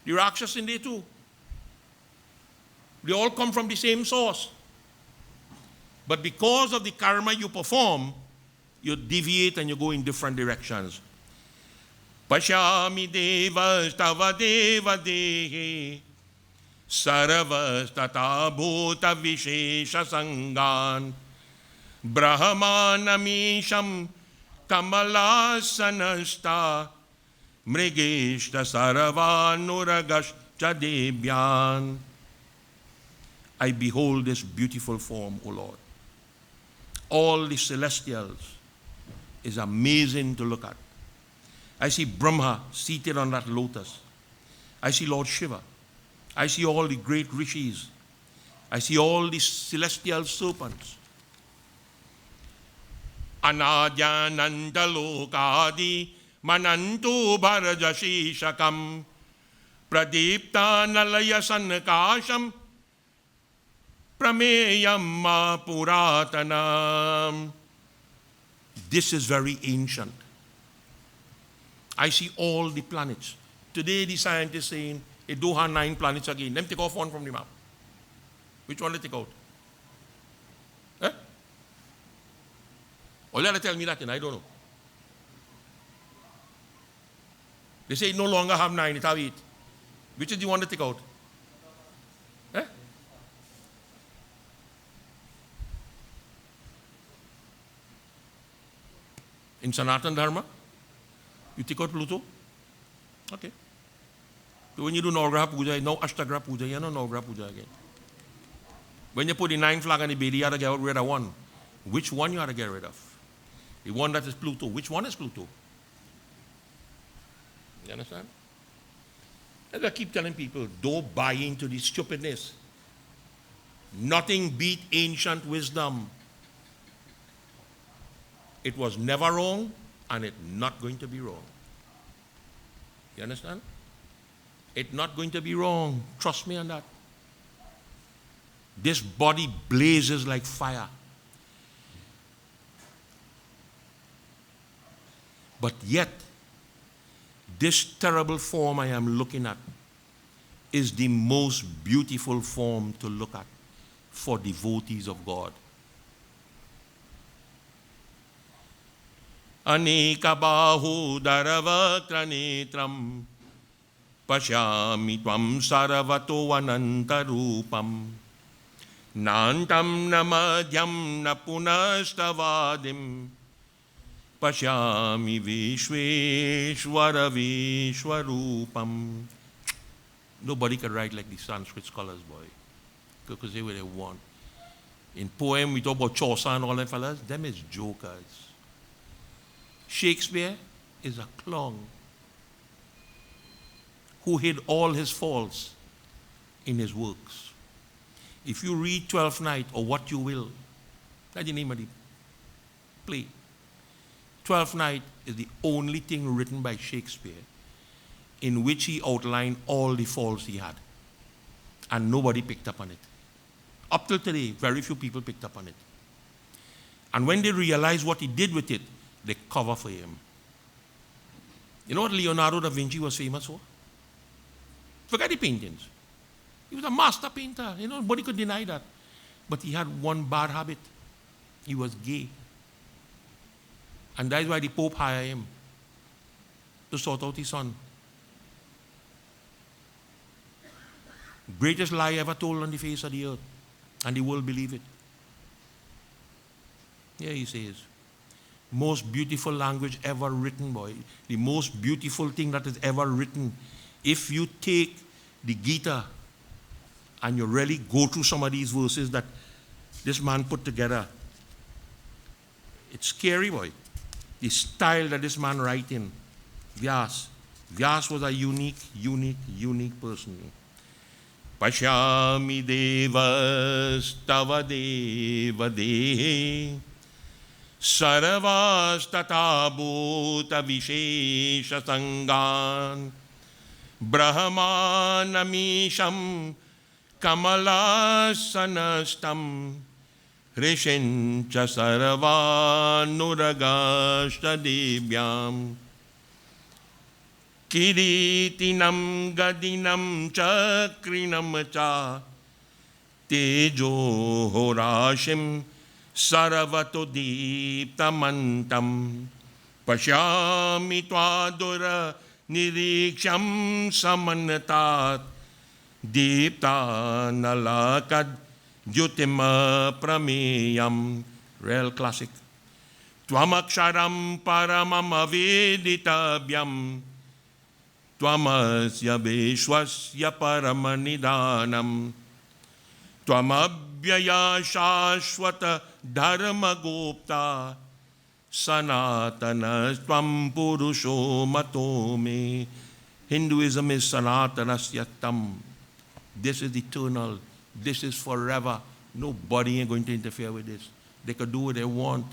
the Rakshas in there too. They all come from the same source. But because of the karma you perform, you deviate and you go in different directions. Pashyami devas tava deva dehe saravas tata bhuta vishesha sangan brahmanamisham kamalasanasta mrigeshta saravanuragashcha debyan. I behold this beautiful form, O Lord. All the celestials is amazing to look at. I see Brahma seated on that lotus. I see Lord Shiva. I see all the great rishis. I see all the celestial serpents. Anadyananda lokadi manantu bharajashishakam pradipta nalaya sankasham prameyam puratanam. This is very ancient. I see all the planets. Today the scientists saying, they do have 9 planets again. Let me take off one from the map. Which one they take out? Eh? Or let tell me that, and I don't know. They say it no longer have 9, it have 8. Which is the one to take out? Eh? In Sanatan Dharma, you take out Pluto? Okay. So when you do Navagraha Puja, no Ashtagraha Puja, you know Navagraha Puja again. When you put the 9 flag on the belly, you have to get rid of one. Which one you have to get rid of? The one that is Pluto. Which one is Pluto? You understand? As I keep telling people, don't buy into this stupidness. Nothing beat ancient wisdom. It was never wrong, and it's not going to be wrong. You understand? It's not going to be wrong. Trust me on that. This body blazes like fire. But yet, this terrible form I am looking at is the most beautiful form to look at for devotees of God. Aneka bahu daravakranetram pashyami tvam saravato anantarupam nantam namadhyam napunastavadim pashyami vishveshwara vishwarupam. Nobody can write like the Sanskrit scholars, boy, because they what they want. In poem, we talk about Chaucer and all them fellas. Them is jokers. Shakespeare is a clown who hid all his faults in his works. If you read Twelfth Night or What You Will, that's the name of the play. Twelfth Night is the only thing written by Shakespeare in which he outlined all the faults he had. And nobody picked up on it. Up till today, very few people picked up on it. And when they realized what he did with it, they cover for him. You know what Leonardo da Vinci was famous for? Forget the paintings. He was a master painter. You know, nobody could deny that. But he had one bad habit. He was gay. And that is why the Pope hired him to sort out his son. Greatest lie ever told on the face of the earth. And the world believe it. Here he says, most beautiful language ever written, boy. The most beautiful thing that is ever written. If you take the Gita and you really go through some of these verses that this man put together, it's scary, boy. The style that this man writes in. Vyas. Vyas was a unique person. Pashyami devas tava deva dehe Sarvastata bhuta vishesha sangan Brahmanamisham Kamalasanastam Rishincha Sarvanuragashta Divyam Kiritinam Gadinam Chakrinam Cha Tejo Horashim Saravato Deeptamantam Pashyami Twadura Niriksham Samanatat Deepta Nalakad Jyotima Prameyam. Real classic. Twamaksharam Paramam Aveditabyam Twamasya Vishwasya Paramanidanam Twamabhyaya Shashwata Dharma Gupta Sanatana Tvam Purusho Matome. Hinduism is Sanatanasyatam. This is eternal. This is forever. Nobody ain't going to interfere with this. They can do what they want.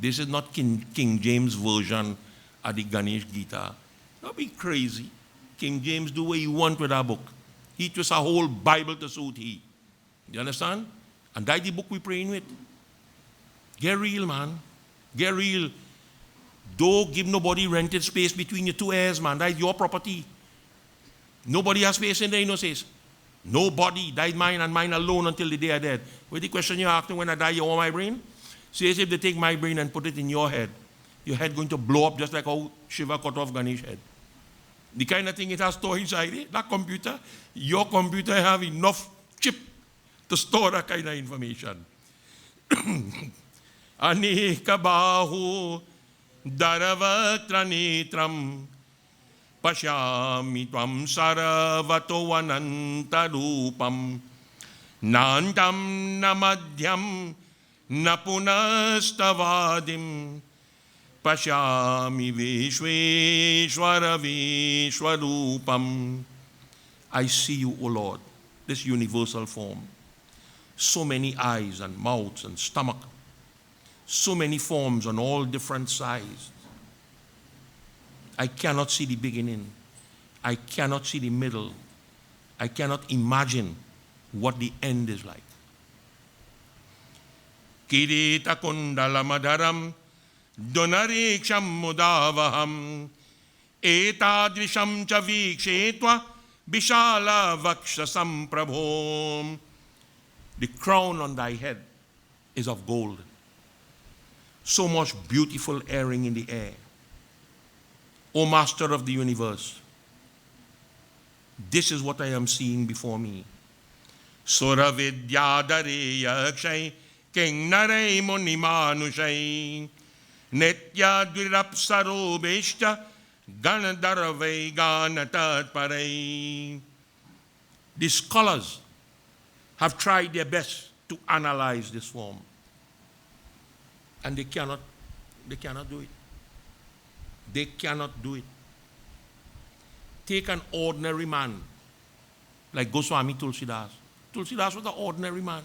This is not King James version of the Ganesh Gita. Don't be crazy. King James do what he want with our book. He twists a whole Bible to suit he. You understand? And that's the book we praying with. Get real, man. Get real. Don't give nobody rented space between your two ears, man. That's your property. Nobody has space in there, no says. Nobody. That's mine and mine alone until the day I dead. What's the question you're asking when I die, you want my brain? Says if they take my brain and put it in your head going to blow up just like how Shiva cut off Ganesh's head. The kind of thing it has stored inside it, that computer, your computer have enough chip to store that kind of information. Aneka bahu daravatra netram pashyami tvam saravato ananta rupam nantam namadhyam napunastavadim pashyami vishveshwara vishwarupam. I see you, O Lord, this universal form. So many eyes and mouths and stomach. So many forms on all different sizes. I cannot see the beginning. I cannot see the middle. I cannot imagine what the end is like. Kirita kundala madaram donariksham mudavaham etadrisham cha vikshetva vishala vakshasam prabhom. The crown on thy head is of gold. So much beautiful earring in the air. O Master of the universe, this is what I am seeing before me. Sura vidyadare yakshay king nare muni manushay netya dvirapsaro beshta ganadharve ganatat parai. The scholars have tried their best to analyze this form. And they cannot do it. They cannot do it. Take an ordinary man like Goswami Tulsidas. Tulsidas was an ordinary man.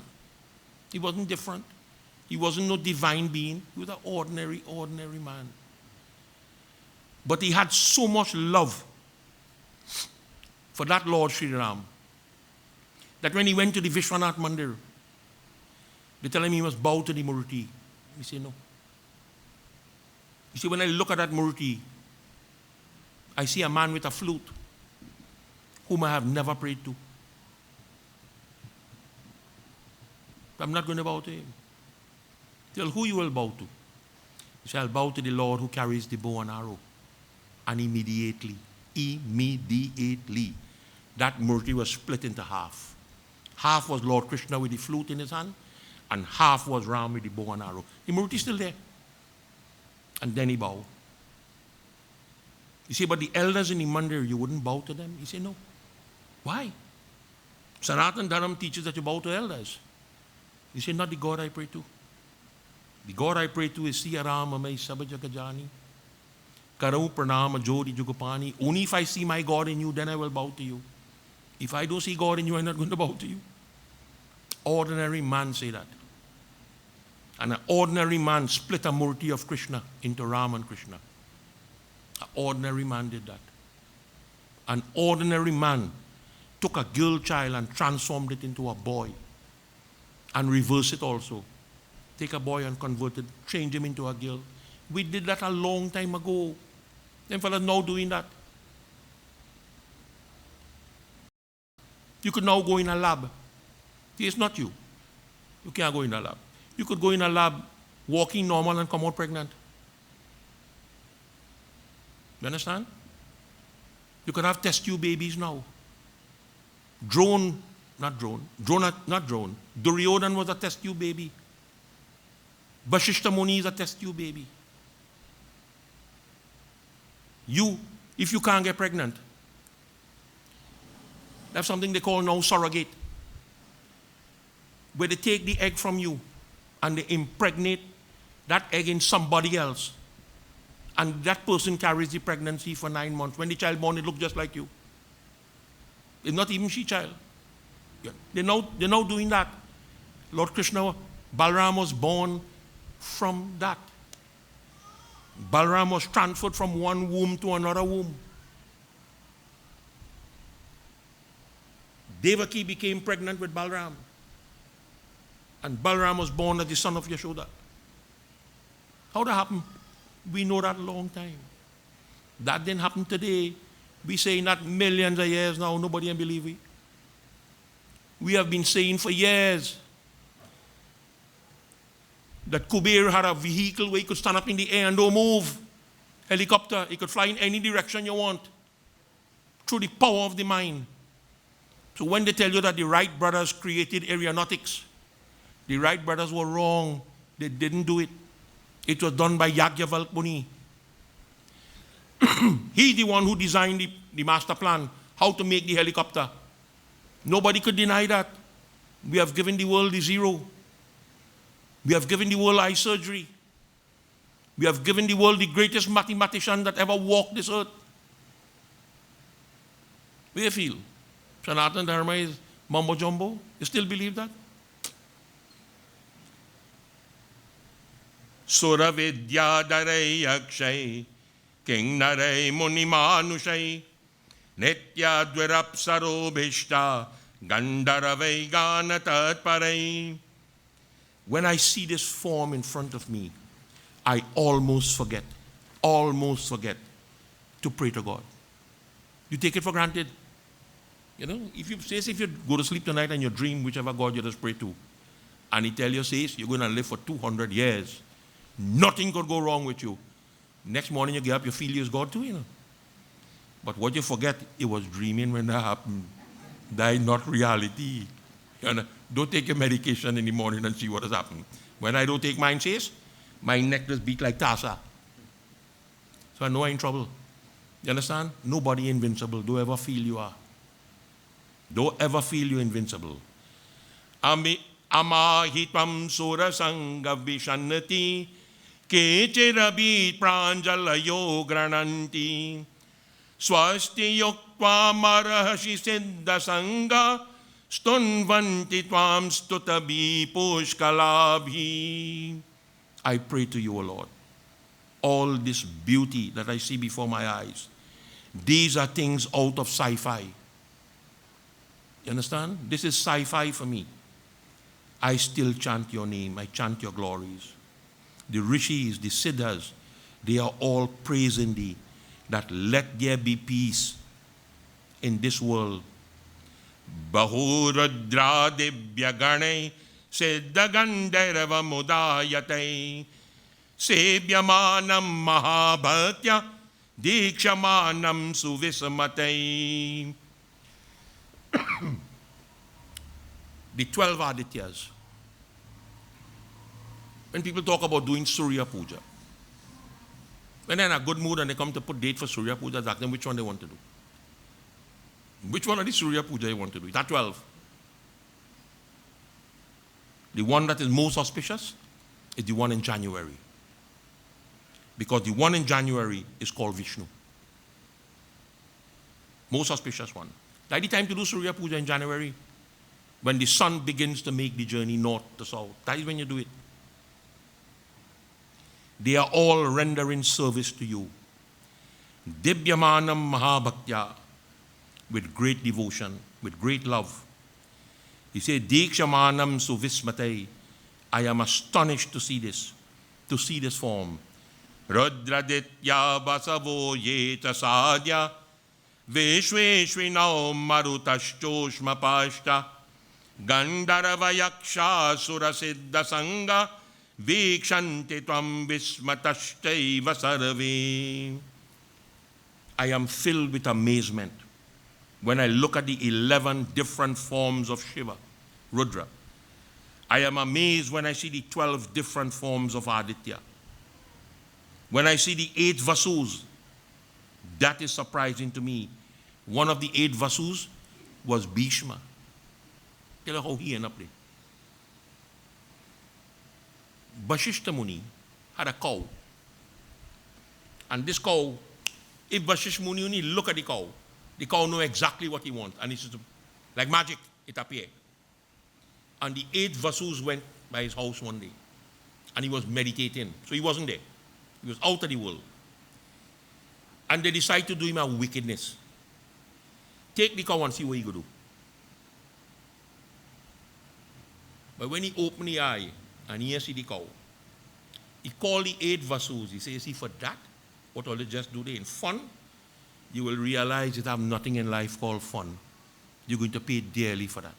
He wasn't different. He wasn't no divine being. He was an ordinary man. But he had so much love for that Lord Sri Ram that when he went to the Vishwanath Mandir, they tell him he must bow to the Murti. He said, no. You see, when I look at that Murti, I see a man with a flute whom I have never prayed to. I'm not going to bow to him. Tell who you will bow to. You shall bow to the Lord who carries the bow and arrow. And immediately, that Murti was split into half. Half was Lord Krishna with the flute in his hand, and half was Ram with the bow and arrow. The Murti is still there. And then he bowed. You see, but the elders in the mandir, you wouldn't bow to them? He said, no. Why? Sanatan Dharam teaches that you bow to elders. He said, not the God I pray to. The God I pray to is Siya Rama Mai Sabajagajani. Karau Pranama Jodi Jugapani. Only if I see my God in you, then I will bow to you. If I don't see God in you, I'm not going to bow to you. Ordinary man say that. And an ordinary man split a murti of Krishna into Ram and Krishna. An ordinary man did that. An ordinary man took a girl child and transformed it into a boy. And reverse it also. Take a boy and convert it, change him into a girl. We did that a long time ago. Them fellas now doing that. You could now go in a lab. It's not you. You can't go in a lab. You could go in a lab, walking normal and come out pregnant. You understand? You could have test tube babies now. Drone. Duryodhan was a test tube baby. Vashishta Muni is a test tube baby. You, if you can't get pregnant, they have something they call now surrogate, where they take the egg from you and they impregnate that egg in somebody else. And that person carries the pregnancy for 9 months. When the child born, it looks just like you. It's not even she child. Yeah. They're now doing that. Lord Krishna, Balaram was born from that. Balaram was transferred from one womb to another womb. Devaki became pregnant with Balaram. And Balaram was born as the son of Yashoda. How that happened? We know that a long time. That didn't happen today. We saying that millions of years now. Nobody can believe it. We have been saying for years that Kuber had a vehicle where he could stand up in the air and don't move. Helicopter, he could fly in any direction you want through the power of the mind. So when they tell you that the Wright brothers created aeronautics, the Wright brothers were wrong. They didn't do it. It was done by Yagya Muni. He's the one who designed the master plan, how to make the helicopter. Nobody could deny that. We have given the world the zero. We have given the world eye surgery. We have given the world the greatest mathematician that ever walked this earth. What do you feel? Sanatana Dharma is mumbo jumbo? You still believe that? Sura Vidya Darai Akshay King Narai Muni Manushay Nitya Dvirapsaro Bhishta Gandaravai Ganatat Parai. When I see this form in front of me, I almost forget to pray to God. You take it for granted. You know, if you go to sleep tonight and you dream whichever God you just pray to, and he tell you, says, you're going to live for 200 years, nothing could go wrong with you. Next morning you get up, you feel it's God too, you know. But what you forget, it was dreaming when that happened. That is not reality. You know? Don't take your medication in the morning and see what has happened. When I don't take mine, says, my neck just beat like Tasa. So I know I'm in trouble. You understand? Nobody invincible. Don't ever feel you are. Don't ever feel you're invincible. Amahitvam sura sangha vishanati kechirabhi pranjalayo grananti swasti yuktva marahashi siddha sangha stunvanti tvam stutabi pushkalabhi. I pray to you, O Lord, all this beauty that I see before my eyes, these are things out of sci-fi. You understand? This is sci-fi for me. I still chant your name. I chant your glories. The rishis, the siddhas, they are all praising thee, that let there be peace in this world. Bahurudra dibya gane siddha gandarva mudayate sebhyamanam mahabhatya dikshamanam suvismate. The 12 Adityas. When people talk about doing Surya Puja, when they're in a good mood and they come to put date for Surya Puja, ask them which one they want to do. Which one of the Surya Puja you want to do? That 12. The one that is most auspicious is the one in January. Because the one in January is called Vishnu. Most auspicious one. Like the time to do Surya Puja in January, when the sun begins to make the journey north to south. That is when you do it. They are all rendering service to you. Dibyamanam Mahabhaktya, with great devotion, with great love. He said, Dikshamanam Suvismatei. I am astonished to see this form. Rudraditya Vasavo Yeta Sadhya Vishveshvinao Marutashchoshma Pashta Gandharva Yaksha Surasiddha Sangha Vikshanti Tvam Vismatashtaiva Sarve. I am filled with amazement when I look at the 11 different forms of Shiva, Rudra. I am amazed when I see the 12 different forms of Aditya. When I see the 8 Vasus, that is surprising to me. One of the 8 Vasus was Bhishma. Tell you how he ended up there. Vashishta Muni had a cow. And this cow, if Vashishta Muni only look at the cow know exactly what he wants. And it's like magic, it appeared. And the 8 Vasus went by his house one day. And he was meditating. So he wasn't there. He was out of the world. And they decided to do him a wickedness. Take the cow and see what he could do. But when he opened the eye and he see the cow, he called the 8 Vasus. He says, see, for that, what all they just do there in fun, you will realize that have nothing in life called fun. You're going to pay dearly for that.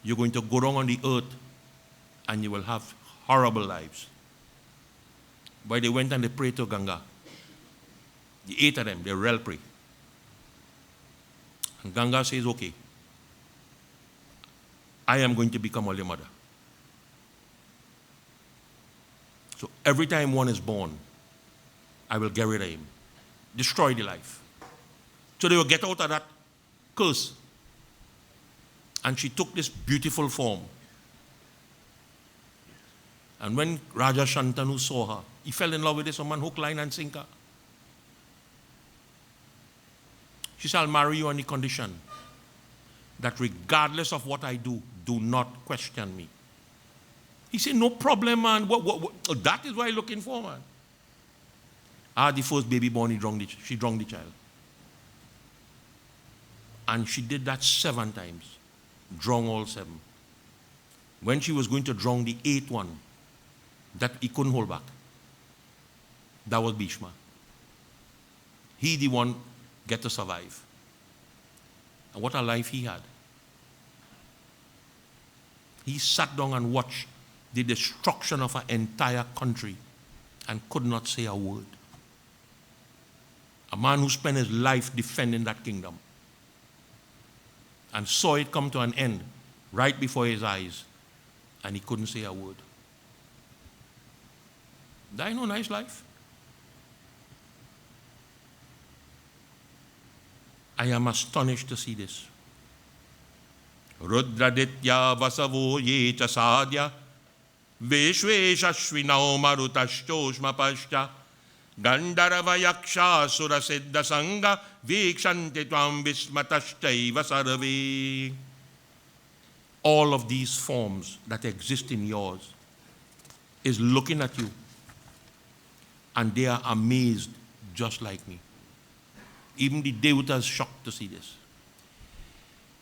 You're going to go wrong on the earth and you will have horrible lives. But they went and they prayed to Ganga. The 8 of them, they real pray. And Ganga says, okay, I am going to become all your mother. So every time one is born, I will get rid of him. Destroy the life. So they will get out of that curse. And she took this beautiful form. And when Raja Shantanu saw her, he fell in love with this woman, hook, line, and sinker. She said, I'll marry you on the condition that regardless of what I do, do not question me. He said, no problem, man. What? That is what I'm looking for, man. The first baby born, she drunk the child. And she did that 7 times. Drunk all 7. When she was going to drown the 8th one, that he couldn't hold back. That was Bhishma. He the one get to survive. And what a life he had. He sat down and watched the destruction of an entire country and could not say a word. A man who spent his life defending that kingdom and saw it come to an end right before his eyes, and he couldn't say a word. That no nice life. I am astonished to see this. Rudraditya Vasavo Yeta Sadhya Vishveshashvinao Marutashtoshma Pashta Gandharva Yaksha Surasiddha Sangha Vikshanti Tvam Vismatashtaiva Sarve. All of these forms that exist in yours is looking at you, and they are amazed just like me. Even the Devatas shocked to see this.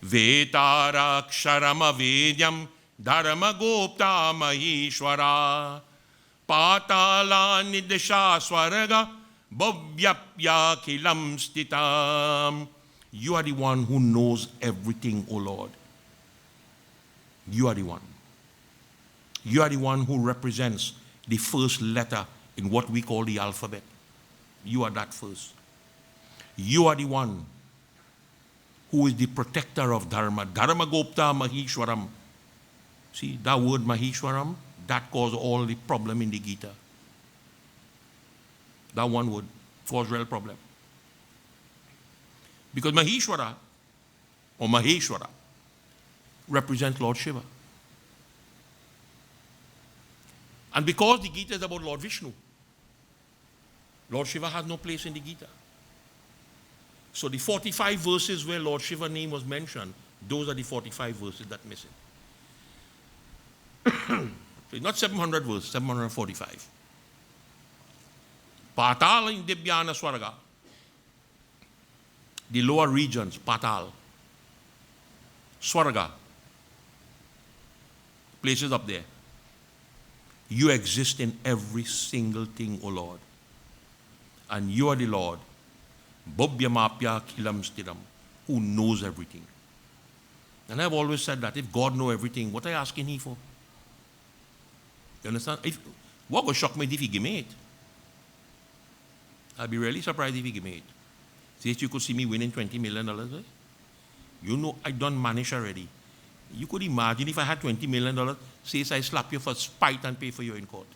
Vetaraksharama Vedyam Dharma Gopta Mahishwara Patala Nidesha Swaraga Bhavyapya Kilam Stitam. You are the one who knows everything, O Lord. You are the one. You are the one who represents the first letter in what we call the alphabet. You are that first. You are the one who is the protector of Dharma. Dharma Gopta Mahishwaram. See, that word Mahishwaram, that caused all the problem in the Gita. That one word caused real problem. Because Mahishwara, or Maheshwara, represents Lord Shiva. And because the Gita is about Lord Vishnu, Lord Shiva has no place in the Gita. So the 45 verses where Lord Shiva's name was mentioned, those are the 45 verses that miss it. So it's not 700 verses, 745. Patal in Dibhyana Swarga. The lower regions, Patal. Swarga. Places up there. You exist in every single thing, O Lord. And you are the Lord, Bobhyamapya Kilam Stiram, who knows everything. And I've always said that if God knows everything, what are you asking Him for? You understand? What would shock me if He give me it? I'd be really surprised if He give me it. See, if you could see me winning $20 million, right? You know I done manage already. You could imagine if I had $20 million, says I slap you for spite and pay for you in court.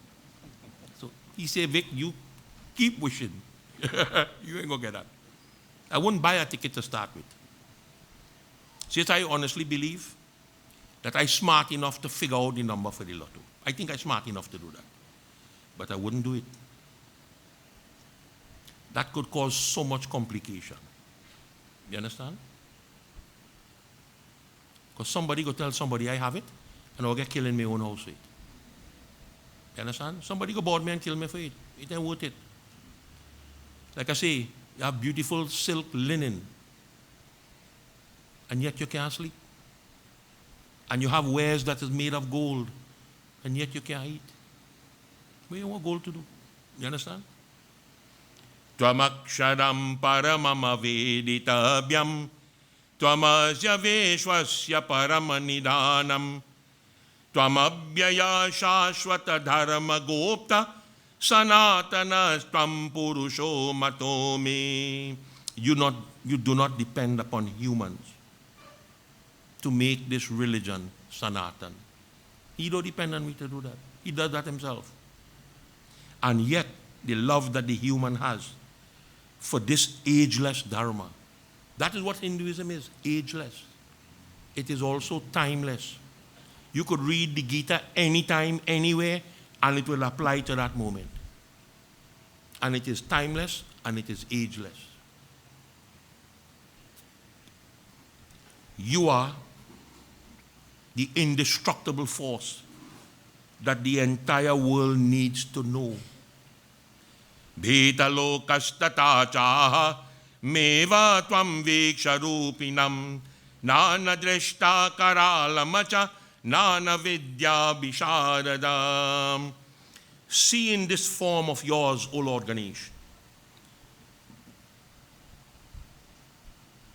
So he said, Vic, you keep wishing. You ain't gonna get that. I wouldn't buy a ticket to start with. Since I honestly believe that I'm smart enough to figure out the number for the lotto. I think I'm smart enough to do that. But I wouldn't do it. That could cause so much complication. You understand? Because somebody go tell somebody I have it, and I'll get killed in my own house for it. You understand? Somebody go board me and kill me for it. It ain't worth it. Like I say, you have beautiful silk linen, and yet you can't sleep. And you have wares that is made of gold, and yet you can't eat. What do you want gold to do? You understand? Tvamaksharam paramam aveditabhyam Tvamasya veshvasya paramanidanam Tvamabhyaya shashvata dharma gopta sanatana tvam purusho matome. You do not depend upon humans to make this religion sanatan. He don't depend on me to do that. He does that himself. And yet, the love that the human has for this ageless dharma, that is what Hinduism is, ageless. It is also timeless. You could read the Gita anytime, anywhere, and it will apply to that moment. And it is timeless, and it is ageless. You are the indestructible force that the entire world needs to know. Bhetalokastatha chaha meva tvam viksharupinam nana drishta karalamacha nana vidya bisharadam. See in this form of yours, O Lord Ganesh,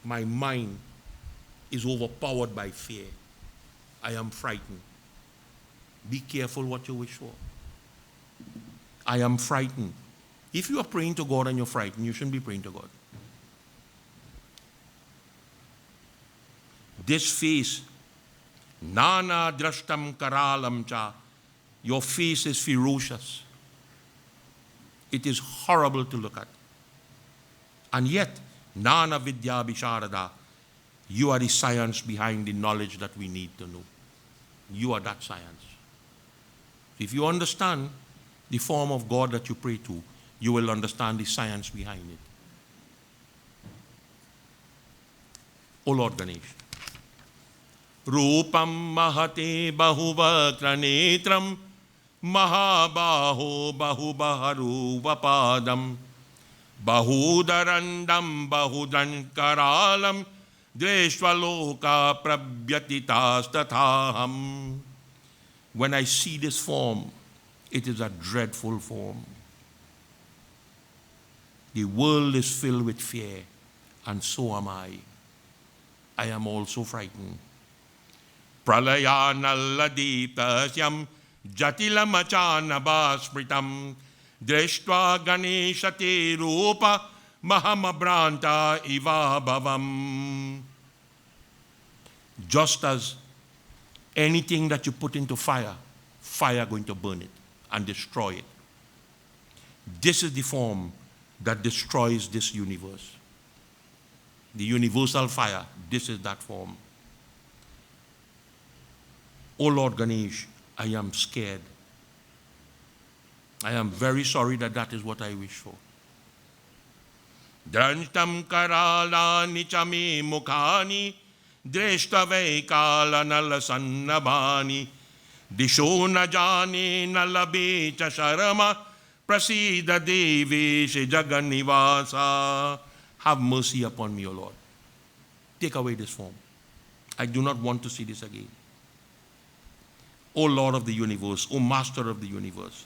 my mind is overpowered by fear. I am frightened. Be careful what you wish for. I am frightened. If you are praying to God and you're frightened, you shouldn't be praying to God. This face, nana drashtam karalam cha, your face is ferocious. It is horrible to look at. And yet, nana vidya bisharada, you are the science behind the knowledge that we need to know. You are that science. If you understand the form of God that you pray to, you will understand the science behind it. O Lord Ganesh. Rupam mahate bahuvakranetram mahabaho bahubaharu vapadam bahudarandam bahudankaralam dreshvaloka prabyatitastataham. When I see this form, it is a dreadful form. The world is filled with fear, and so am I. I am also frightened. Pralayanalladiptasyam jatilamachanabhaspritam drishtva ganeshate rupa mahamabranta iva bhavam. Just as anything that you put into fire, fire going to burn it and destroy it. This is the form that destroys this universe. The universal fire, this is that form. O Lord Ganesh, I am scared. I am very sorry that that is what I wish for. Drantam karala nichame mukhani dreshtave kala nalasannabhani disho na jane nalabe cha sharama Prasida Devesh Jaganivasa. Have mercy upon me, O Lord. Take away this form. I do not want to see this again. O Lord of the universe, O Master of the universe,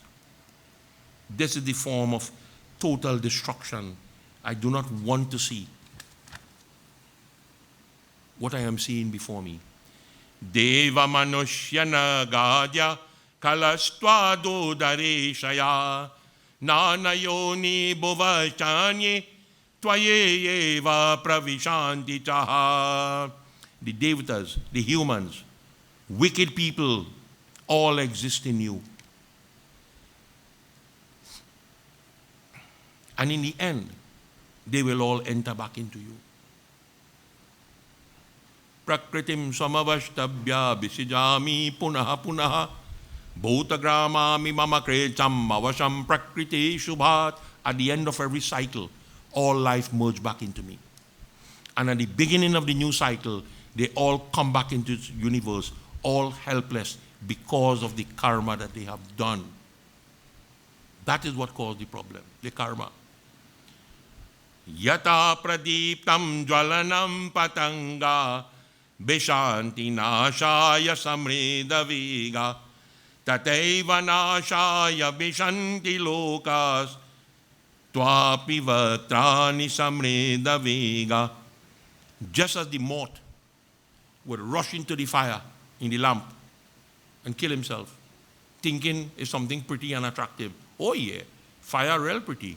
this is the form of total destruction. I do not want to see what I am seeing before me. Deva Manushyana Gadya Kalastwado Dareshaya Nanayoni Bovachanye Twaye Eva Pravishanti Taha. The Devatas, the humans, wicked people, all exist in you. And in the end, they will all enter back into you. Prakritim samavashtabhya visijami punaha punaha bhutagramami mama krecham avasham prakriti shubhat. At the end of every cycle, all life merge back into me. And at the beginning of the new cycle, they all come back into the universe, all helpless because of the karma that they have done. That is what caused the problem, the karma. Yata pradiptam jwalanam patanga Beshanti nashaya samrida viga Tateva nashaya beshanti lokas Twapi vatrani samrida viga. Just as the moth would rush into the fire in the lamp and kill himself, thinking it's something pretty and attractive. Oh yeah, fire real pretty.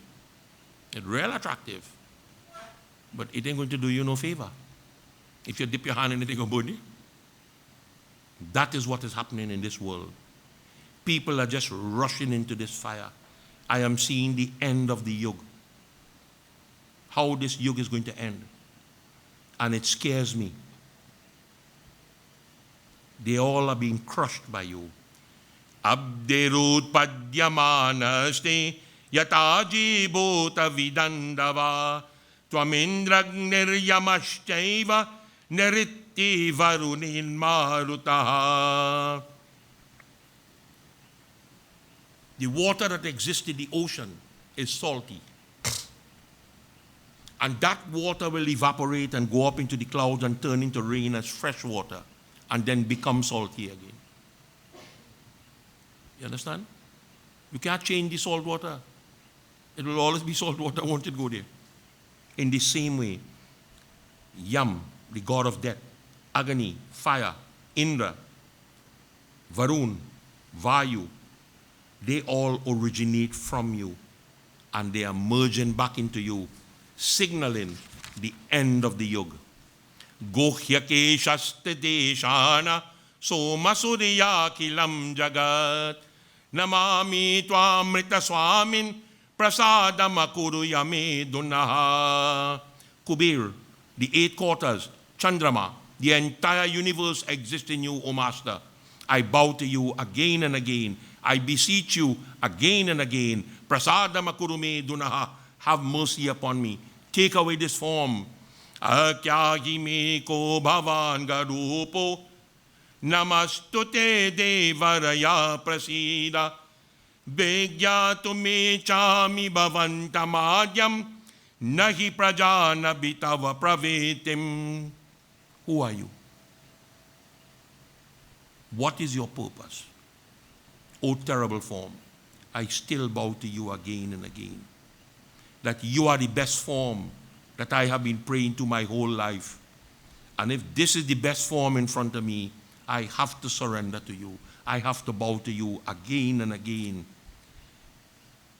It's real attractive. But it ain't going to do you no favor. If you dip your hand in it, it will burn you. That is what is happening in this world. People are just rushing into this fire. I am seeing the end of the yuga. How this yuga is going to end. And it scares me. They all are being crushed by you. Abderut padyamanaste yataji bhota vidandava twamindragniryamashtaiva neritti varunin marutaha. The water that exists in the ocean is salty. And that water will evaporate and go up into the clouds and turn into rain as fresh water and then become salty again. You understand? You can't change the salt water. It will always be salt water, won't it go there? In the same way, Yam, the god of death, Agni, fire, Indra, Varun, Vayu, they all originate from you and they are merging back into you, signaling the end of the yuga. Gohyake shaste deshana soma surya kilam jagat namami twamrita swamin prasadam yame dunaha. Kubir, the 8 quarters, Chandrama, the entire universe exists in you, O Master. I bow to you again and again. I beseech you again and again. Prasadam me dunaha. Have mercy upon me. Take away this form. Akyagi me ko bhavan garupo namastute devaraya prasida Vegyato me chami bhavantamadyam nahi prajana bitava pravetim. Who are you? What is your purpose? O terrible form, I still bow to you again and again. That you are the best form that I have been praying to my whole life. And if this is the best form in front of me, I have to surrender to you. I have to bow to you again and again.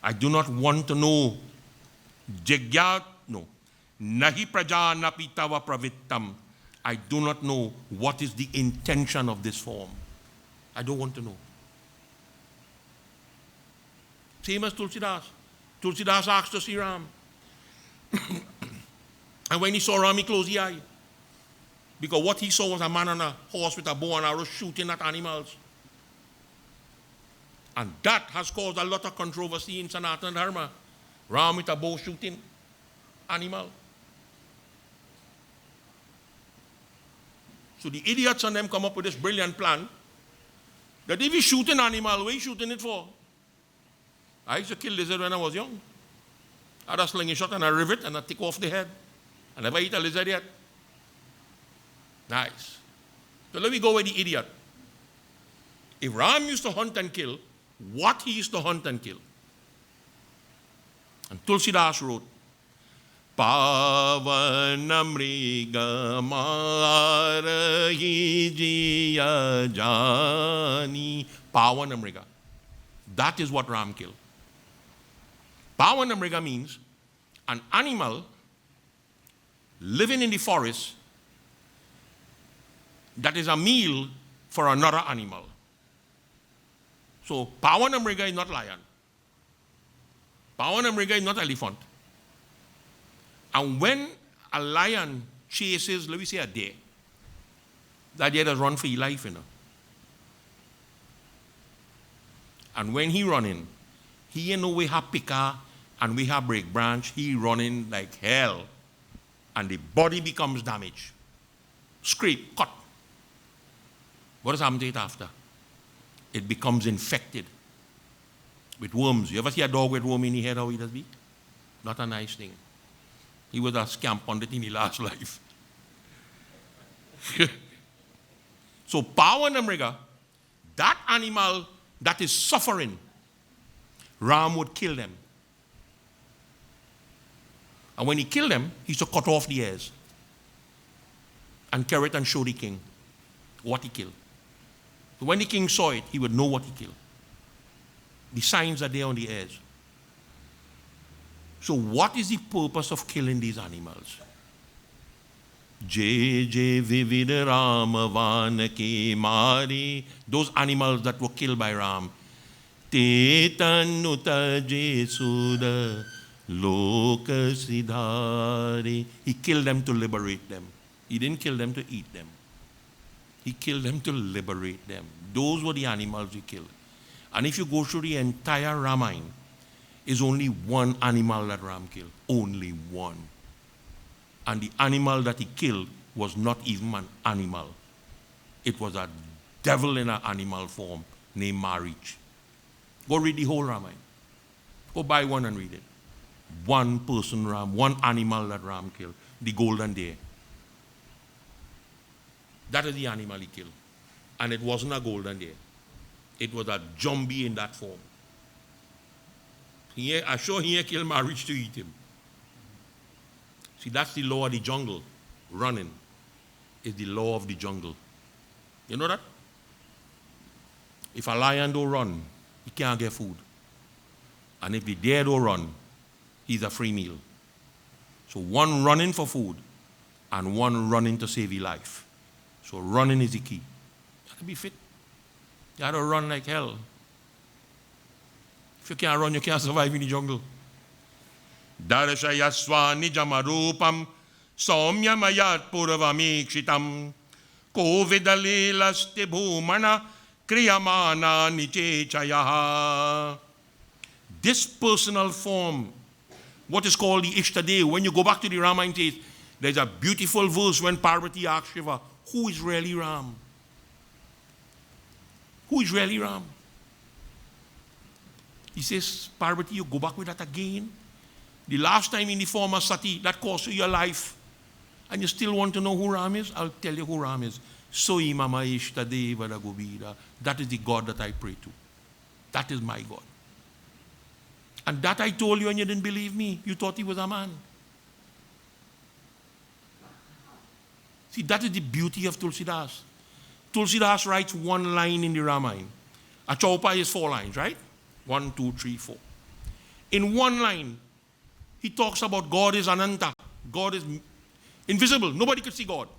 I do not want to know Yagya, no. Nahi prajana pitava pravittam. I do not know what is the intention of this form. I don't want to know. Same as Tulsidas. Tulsidas asked to see Ram. And when he saw Ram, he closed the eye. Because what he saw was a man on a horse with a bow and arrow shooting at animals. And that has caused a lot of controversy in Sanatana Dharma. Ram with a bow shooting animal. So the idiots on them come up with this brilliant plan that if you shoot an animal, what are you shooting it for? I used to kill lizard when I was young. I had a slinging shot and a rivet and I take off the head. I never eat a lizard yet. Nice. So let me go with the idiot. If Ram used to hunt and kill, what he used to hunt and kill? And Tulsidas wrote, Pavanamriga marahi jiya jani. Pavanamriga. That is what Ram killed. Pavanamriga means an animal living in the forest that is a meal for another animal. So Pavanamriga is not lion. Pavanamriga is not elephant. And when a lion chases, let me say a deer, that deer does run for his life, And when he running, he ain't no way have picker and we have break branch. He running like hell. And the body becomes damaged. Scrape, cut. What does happen to it after? It becomes infected with worms. You ever see a dog with worm in his head, how he does be? Not a nice thing. He was a scamp on it in his last life. So Pavanamriga, that animal that is suffering, Ram would kill them. And when he killed them, he used to cut off the ears and carry it and show the king what he killed. So when the king saw it, he would know what he killed. The signs are there on the ears. So what is the purpose of killing these animals? Jai Jai Vivid Rama Vanaki Mari. Those animals that were killed by Ram. Te Tanuta Jesuda Loka Siddhari. He killed them to liberate them. He didn't kill them to eat them. He killed them to liberate them. Those were the animals he killed. And if you go through the entire Ramayana, is only one animal that Ram killed. Only one. And the animal that he killed was not even an animal. It was a devil in an animal form named Marich. Go read the whole Ramayana. Go buy one and read it. One person Ram, one animal that Ram killed. The golden deer. That is the animal he killed. And it wasn't a golden deer. It was a zombie in that form. I'm sure he killed Marich to eat him. See, that's the law of the jungle. Running is the law of the jungle. You know that? If a lion don't run, he can't get food. And if the deer don't run, he's a free meal. So one running for food and one running to save his life. So running is the key. You have to be fit. You have to run like hell. If you can't run, you can't survive in the jungle. Darashayaswa nijamarupam saumyamayat purvamikshitam kovidalilaste bhumana kriyamana nichechayaha. This personal form, what is called the Ishtadev, when you go back to the Ramayana text, there's a beautiful verse when Parvati asks Shiva, who is really Ram? Who is really Ram? He says, Parvati, you go back with that again. The last time in the form of Sati, that cost you your life. And you still want to know who Ram is? I'll tell you who Ram is. Soi Mama Ishtadeva Gobira. That is the God that I pray to. That is my God. And that I told you and you didn't believe me. You thought he was a man. See, that is the beauty of Tulsidas. Tulsidas writes one line in the Ramayana. A Chaupa is 4 lines, right? 1, 2, 3, 4. In one line, he talks about God is Ananta. God is invisible. Nobody could see God.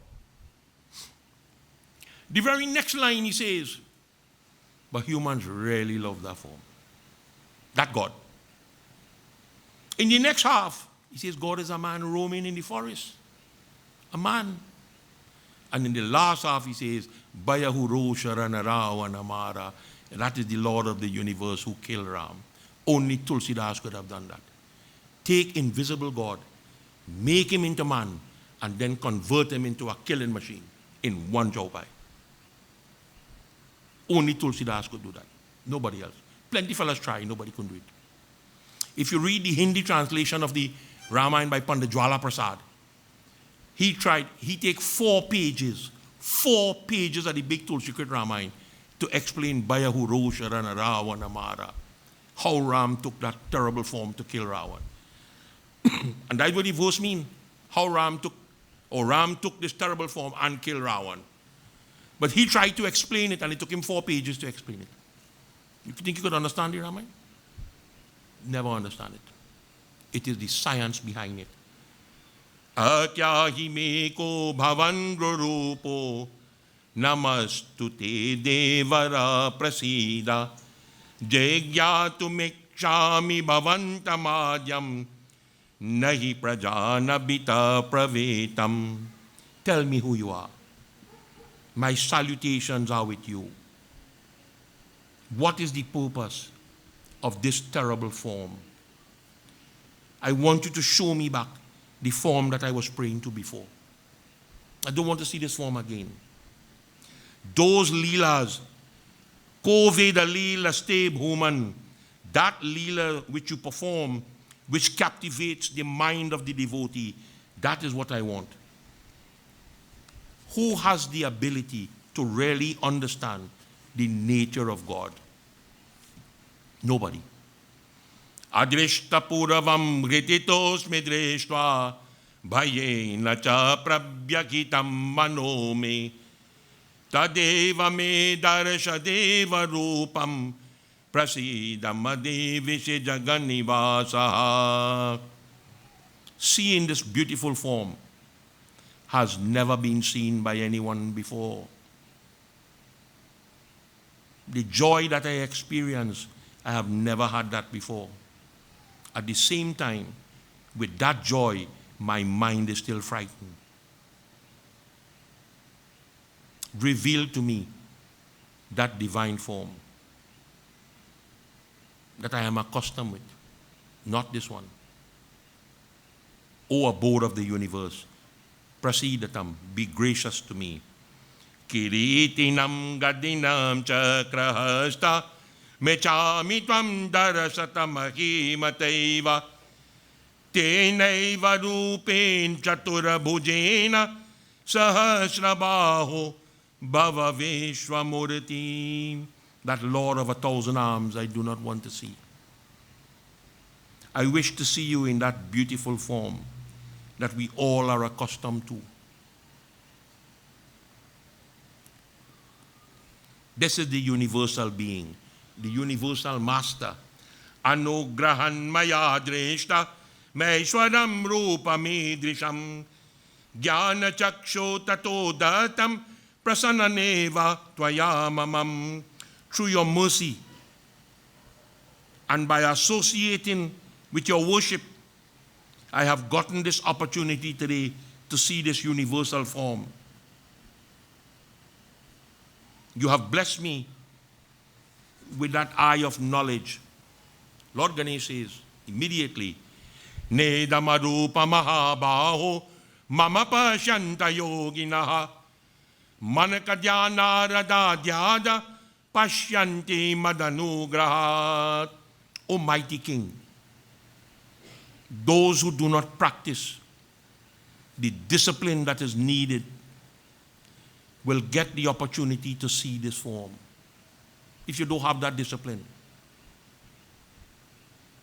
The very next line he says, but humans really love that form. That God. In the next half, he says God is a man roaming in the forest. A man. And in the last half he says, Bayahuro Sharanara Namara. That is the Lord of the universe who killed Ram. Only Tulsidas could have done that. Take invisible God, make him into man, and then convert him into a killing machine in one chaupai. Only Tulsidas could do that. Nobody else. Plenty fellas try, nobody could do it. If you read the Hindi translation of the Ramayana by Pandit Jwala Prasad, he take 4 pages of the big Tulshikrit Ramayana to explain Bayahu Rosharana Ravana Mara, how Ram took that terrible form to kill Ravan. And that's what the verse mean. How Ram took this terrible form and killed Ravan. But he tried to explain it, and it took him 4 pages to explain it. You think you could understand the Ramayana? Never understand it. It is the science behind it. Akyahi me ko bhavan gurupo namastute devara prasida jagyatu mekshami bhavantamadhyam nahi prajanabita pravetam. Tell me who you are. My salutations are with you. What is the purpose of this terrible form? I want you to show me back the form that I was praying to before. I don't want to see this form again. Those leelas, Koveda leela ste bhuman, that leela which you perform, which captivates the mind of the devotee, that is what I want. Who has the ability to really understand the nature of God? Nobody. Adrishta puravam grititos midrishtva bhayena cha prabhyakitam manome tadeva me darshadeva rupam prasidam adevishe jaganivasaha. Seeing this beautiful form has never been seen by anyone before. The joy that I experience, I have never had that before. At the same time, with that joy, my mind is still frightened. Reveal to me that divine form that I am accustomed with, not this one. O abode of the universe, prasidatam, be gracious to me. Kiritinam gadinam chakrahasta mechami tvam darasatamahimateva tenaiva rupen chaturabhujena sahasrabaho bhavaveshwamurti. That Lord of 1,000 arms I do not want to see. I wish to see you in that beautiful form that we all are accustomed to. This is the universal being, the universal master. Anugrahan maya dreshta maishwaram rupa midrisham jnana chaksho tato datam prasananeva tvaya mamam. Through your mercy and by associating with your worship, I have gotten this opportunity today to see this universal form. You have blessed me with that eye of knowledge. Lord Ganesh says immediately, Nedamarupa mahabaho mama pashanta yoginaha manakadyana radadhyada pashyanti madanugrahat. Almighty King, those who do not practice the discipline that is needed will get the opportunity to see this form. If you don't have that discipline,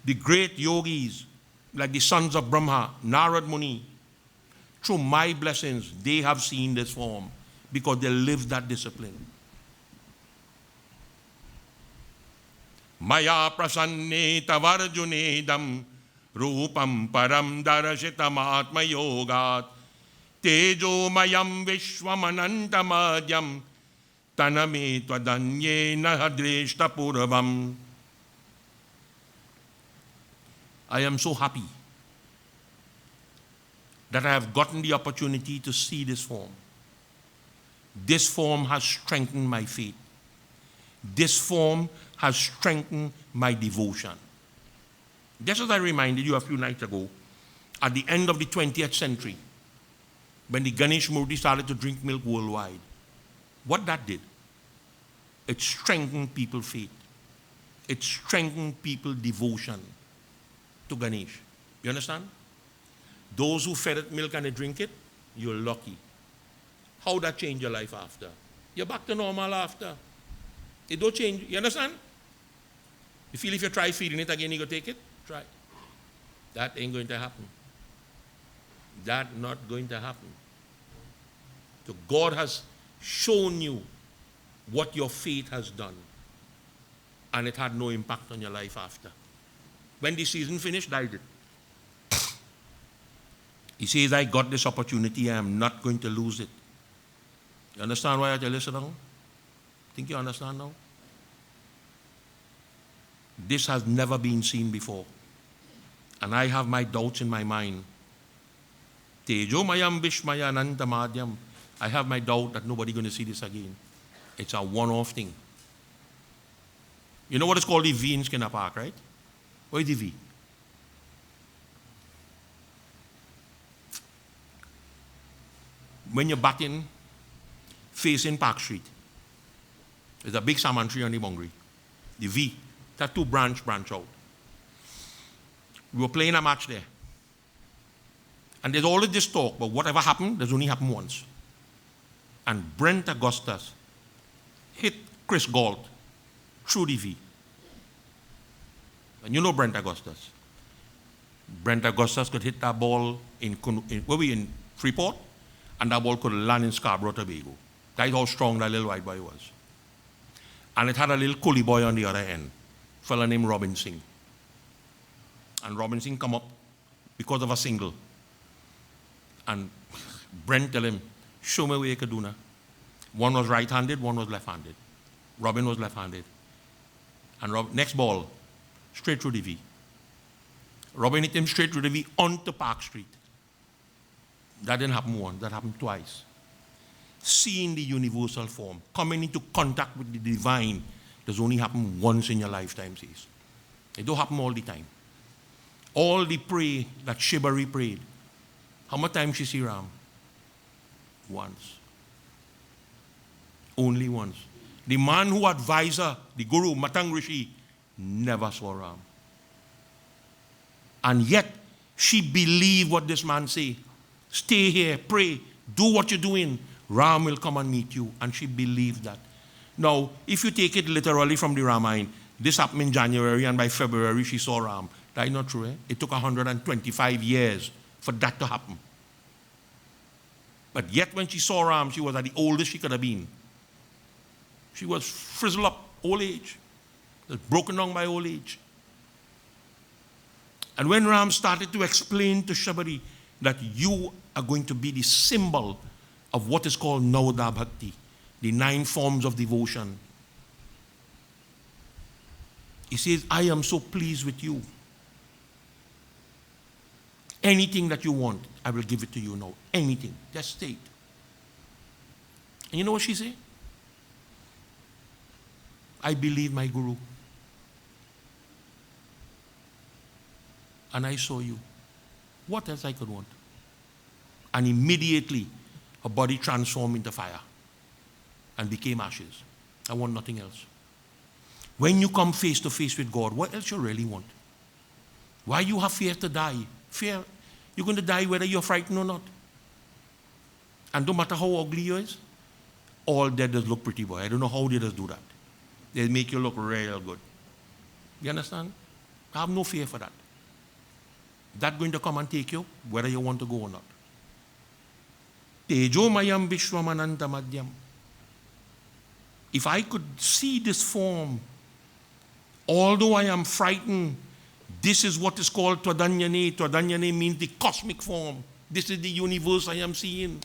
the great yogis, like the sons of Brahma, Narad Muni, through my blessings, they have seen this form because they live that discipline. Maya prasanne tavarjunedam rupam param darashitam atma yogat tejo mayam vishwamanantamadhyam taname tvadanyena hadreshta puravam. I am so happy that I have gotten the opportunity to see this form. This form has strengthened my faith. This form has strengthened my devotion. Just as I reminded you a few nights ago, at the end of the 20th century, when the Ganesh Murti started to drink milk worldwide, what that did, it strengthened people's faith. It strengthened people's devotion. to Ganesh. You understand? Those who fed it milk and they drink it, you're lucky. How that change your life after? You're back to normal after. It don't change. You understand? You feel if you try feeding it again, you go take it? Try. That ain't going to happen. That not going to happen. So God has shown you what your faith has done. And it had no impact on your life after. When the season finished, died it. He says, I got this opportunity, I am not going to lose it. You understand why I tell you so now? Think you understand now? This has never been seen before. And I have my doubts in my mind. Tejo mayam vishmaya ananta madhyam. I have my doubt that nobody's going to see this again. It's a one-off thing. You know what is called the V in Skinner Park, right? What is the V? When you're batting, facing Park Street, there's a big salmon tree on the boundary. The V. That two branch out. We were playing a match there. And there's always this talk, but whatever happened, there's only happened once. And Brent Augustus hit Chris Galt through the V. And you know Brent Augustus. Brent Augustus could hit that ball in Freeport, and that ball could land in Scarborough, Tobago. That is how strong that little white boy was. And it had a little coolie boy on the other end, a fella named Robin Singh. And Robin Singh come up because of a single. And Brent tell him, show me where you could do now. One was right-handed, one was left-handed. Robin was left-handed. And next ball, straight through the V. Robin hit him straight through the V onto Park Street. That didn't happen once, that happened twice. Seeing the universal form, coming into contact with the divine, does only happen once in your lifetime, says. It don't happen all the time. All the pray that Shibari prayed, how much time she see Ram? Once. Only once. The man who advised her, the Guru, Matang Rishi, never saw Ram. And yet, she believed what this man say. Stay here, pray, do what you're doing. Ram will come and meet you. And she believed that. Now, if you take it literally from the Ramayana, this happened in January and by February she saw Ram. That is not true. It took 125 years for that to happen. But yet when she saw Ram, she was at the oldest she could have been. She was frizzled up, old age. Was broken down by old age. And when Ram started to explain to Shabari that you are going to be the symbol of what is called Nauda Bhakti, the 9 forms of devotion. He says, I am so pleased with you. Anything that you want, I will give it to you now. Anything. Just say it. And you know what she said? I believe my Guru. And I saw you. What else I could want? And immediately, her body transformed into fire and became ashes. I want nothing else. When you come face to face with God, what else you really want? Why you have fear to die? Fear, you're going to die whether you're frightened or not. And no matter how ugly you is, all dead does look pretty, boy. I don't know how they just do that. They make you look real good. You understand? I have no fear for that. That's going to come and take you whether you want to go or not. Tejo mayam vishwamananta madhyam. If I could see this form, although I am frightened, this is what is called Twadanyane. Twadanyane means the cosmic form. This is the universe I am seeing.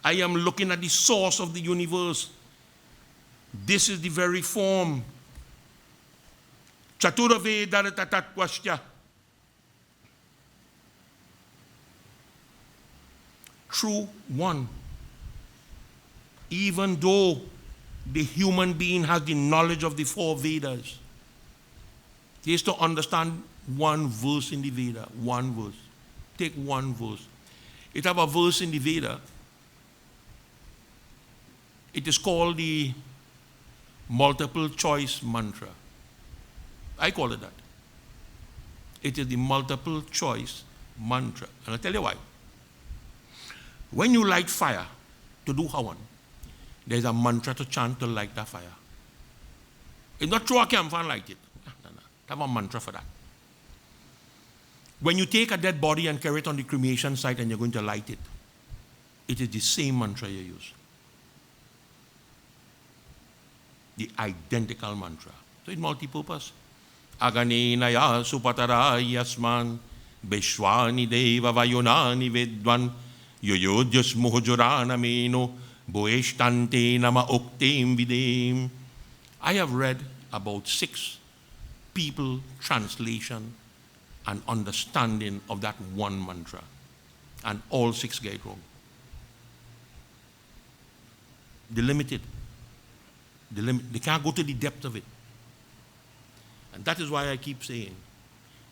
I am looking at the source of the universe. This is the very form. Chaturave daratatatwasya. True one. Even though the human being has the knowledge of the 4 Vedas, he has to understand one verse in the Veda. One verse. Take one verse. It have a verse in the Veda. It is called the multiple choice mantra. I call it that. It is the multiple choice mantra. And I'll tell you why. When you light fire to do hawan, there's a mantra to chant to light that fire. It's not throw a camphor and light it. No. Have a mantra for that. When you take a dead body and carry it on the cremation site and you're going to light it, it is the same mantra you use. The identical mantra. So it's multi-purpose. Aganenaya supatara yasman Beshwani deva vayunani vidvan Yoyodyas muhujurana meno Boeshtante nama oktem videm. I have read about 6 people translation and understanding of that one mantra. And all 6 get it wrong. They're limited. They can't go to the depth of it. And that is why I keep saying,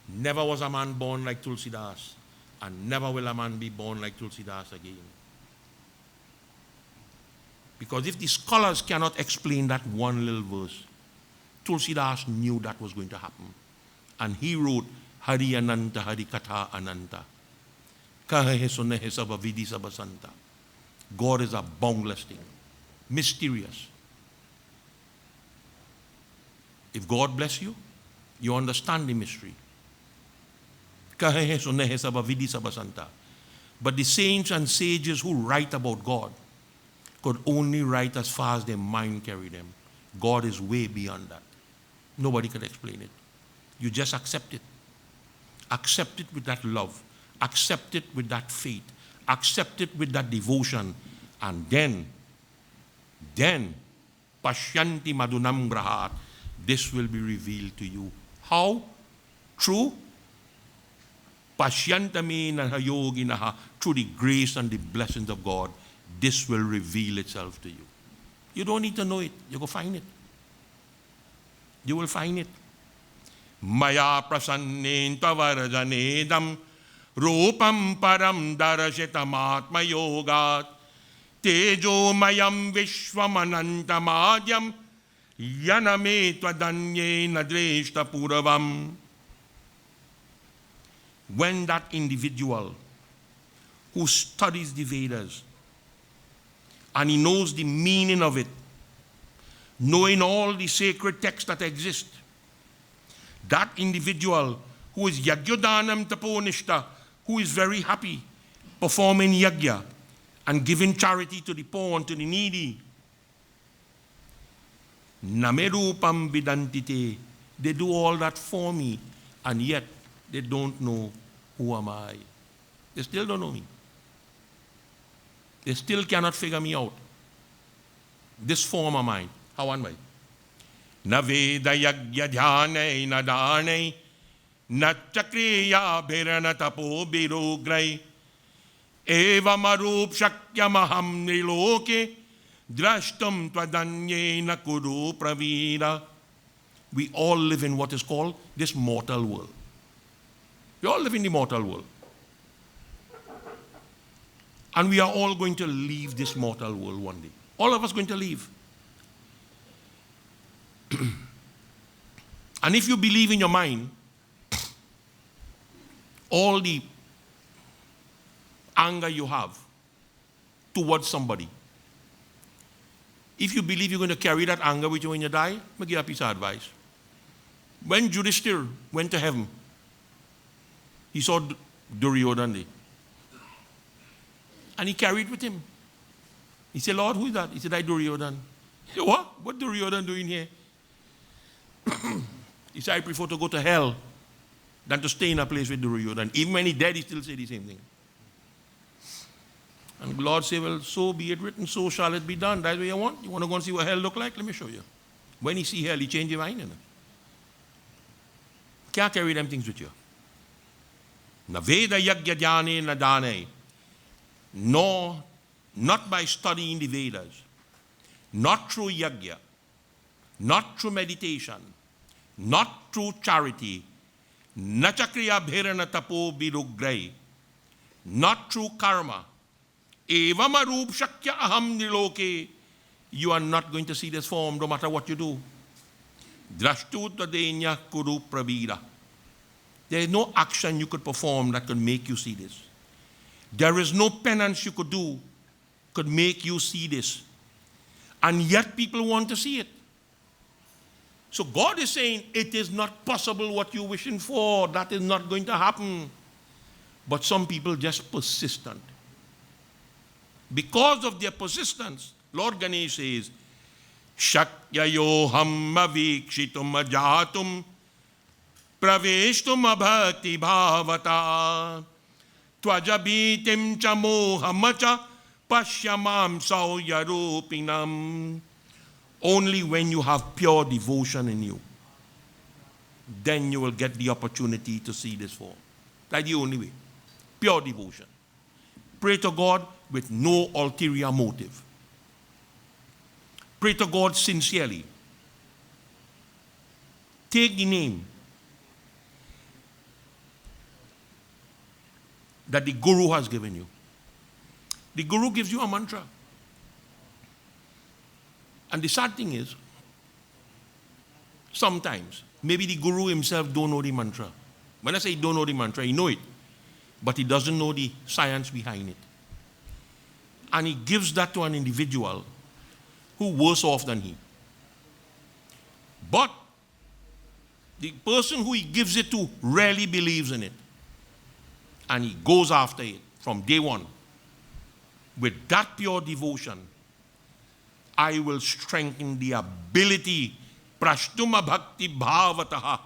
never was a man born like Tulsidas, and never will a man be born like Tulsidas again. Because if the scholars cannot explain that one little verse, Tulsidas knew that was going to happen. And he wrote, Hari Ananta, Hari Katha Ananta. Kahehesonehesaba Vidi Sabasanta. God is a boundless thing, mysterious. If God bless you, you understand the mystery. But the saints and sages who write about God could only write as far as their mind carried them. God is way beyond that. Nobody can explain it. You just accept it. Accept it with that love. Accept it with that faith. Accept it with that devotion. And then, Pashyanti Madhunam Grahat, this will be revealed to you. How? Through Pashyantamena Yoginaha, through the grace and the blessings of God, this will reveal itself to you. You don't need to know it. You go find it. You will find it. Maya prasannen tavarajanedam rupam param darashitamatma yogat tejo mayam vishwamanantamadyam yaname twadanye nadreshta puravam. When that individual who studies the Vedas and he knows the meaning of it, knowing all the sacred texts that exist, that individual who is Yagyodanam Taponishta, who is very happy performing Yagya and giving charity to the poor and to the needy, Namerupam Vidantite, they do all that for me, and yet they don't know who am I. They still don't know me. They still cannot figure me out. This form of mine, how am I? Na veda yagya dhyane na dane na chakriya bhirana tapo birugrai eva marup shakya maham niloke drashtam twadanye na kuru pravira. We all live in what is called this mortal world. We all live in the mortal world. And we are all going to leave this mortal world one day. All of us going to leave. And if you believe in your mind, all the anger you have towards somebody, if you believe you're going to carry that anger with you when you die, I'll give you a piece of advice. When Yudhishthira went to heaven, he saw Duryodhana and he carried with him. He said, Lord, who is that? He said, I Duryodhana. He said, what? What Duryodhana doing here? He said, I prefer to go to hell than to stay in a place with Duryodhana. Even when he's dead, he still say the same thing. And the Lord said, well, so be it written, so shall it be done. That's what you want? You want to go and see what hell look like? Let me show you. When he see hell, he change his mind. Can't carry them things with you. Na veda yagya dhyane na dane. No, not by studying the Vedas, not through yagya, not through meditation, not through charity, na chakriya bhirana tapo birugrai, not through karma, eva marup shakya aham niloke, you are not going to see this form no matter what you do. Drashtu tadenya kuru pravira. There is no action you could perform that could make you see this. There is no penance you could do could make you see this. And yet people want to see it. So God is saying, it is not possible what you're wishing for. That is not going to happen. But some people just persistent. Because of their persistence, Lord Ganesh says, Shakyayoham avikshitum ajatum praveshtum abhakti bhavata tvajabitim chamohamacha pashyamam sauyarupinam. Only when you have pure devotion in you, then you will get the opportunity to see this form. That's the only way. Pure devotion. Pray to God with no ulterior motive. Pray to God sincerely. Take the name that the Guru has given you. The Guru gives you a mantra. And the sad thing is, sometimes, maybe the Guru himself don't know the mantra. When I say he don't know the mantra, he know it. But he doesn't know the science behind it. And he gives that to an individual who worse off than he. But the person who he gives it to rarely believes in it. And he goes after it from day one. With that pure devotion, I will strengthen the ability, prashtuma bhakti bhavataha,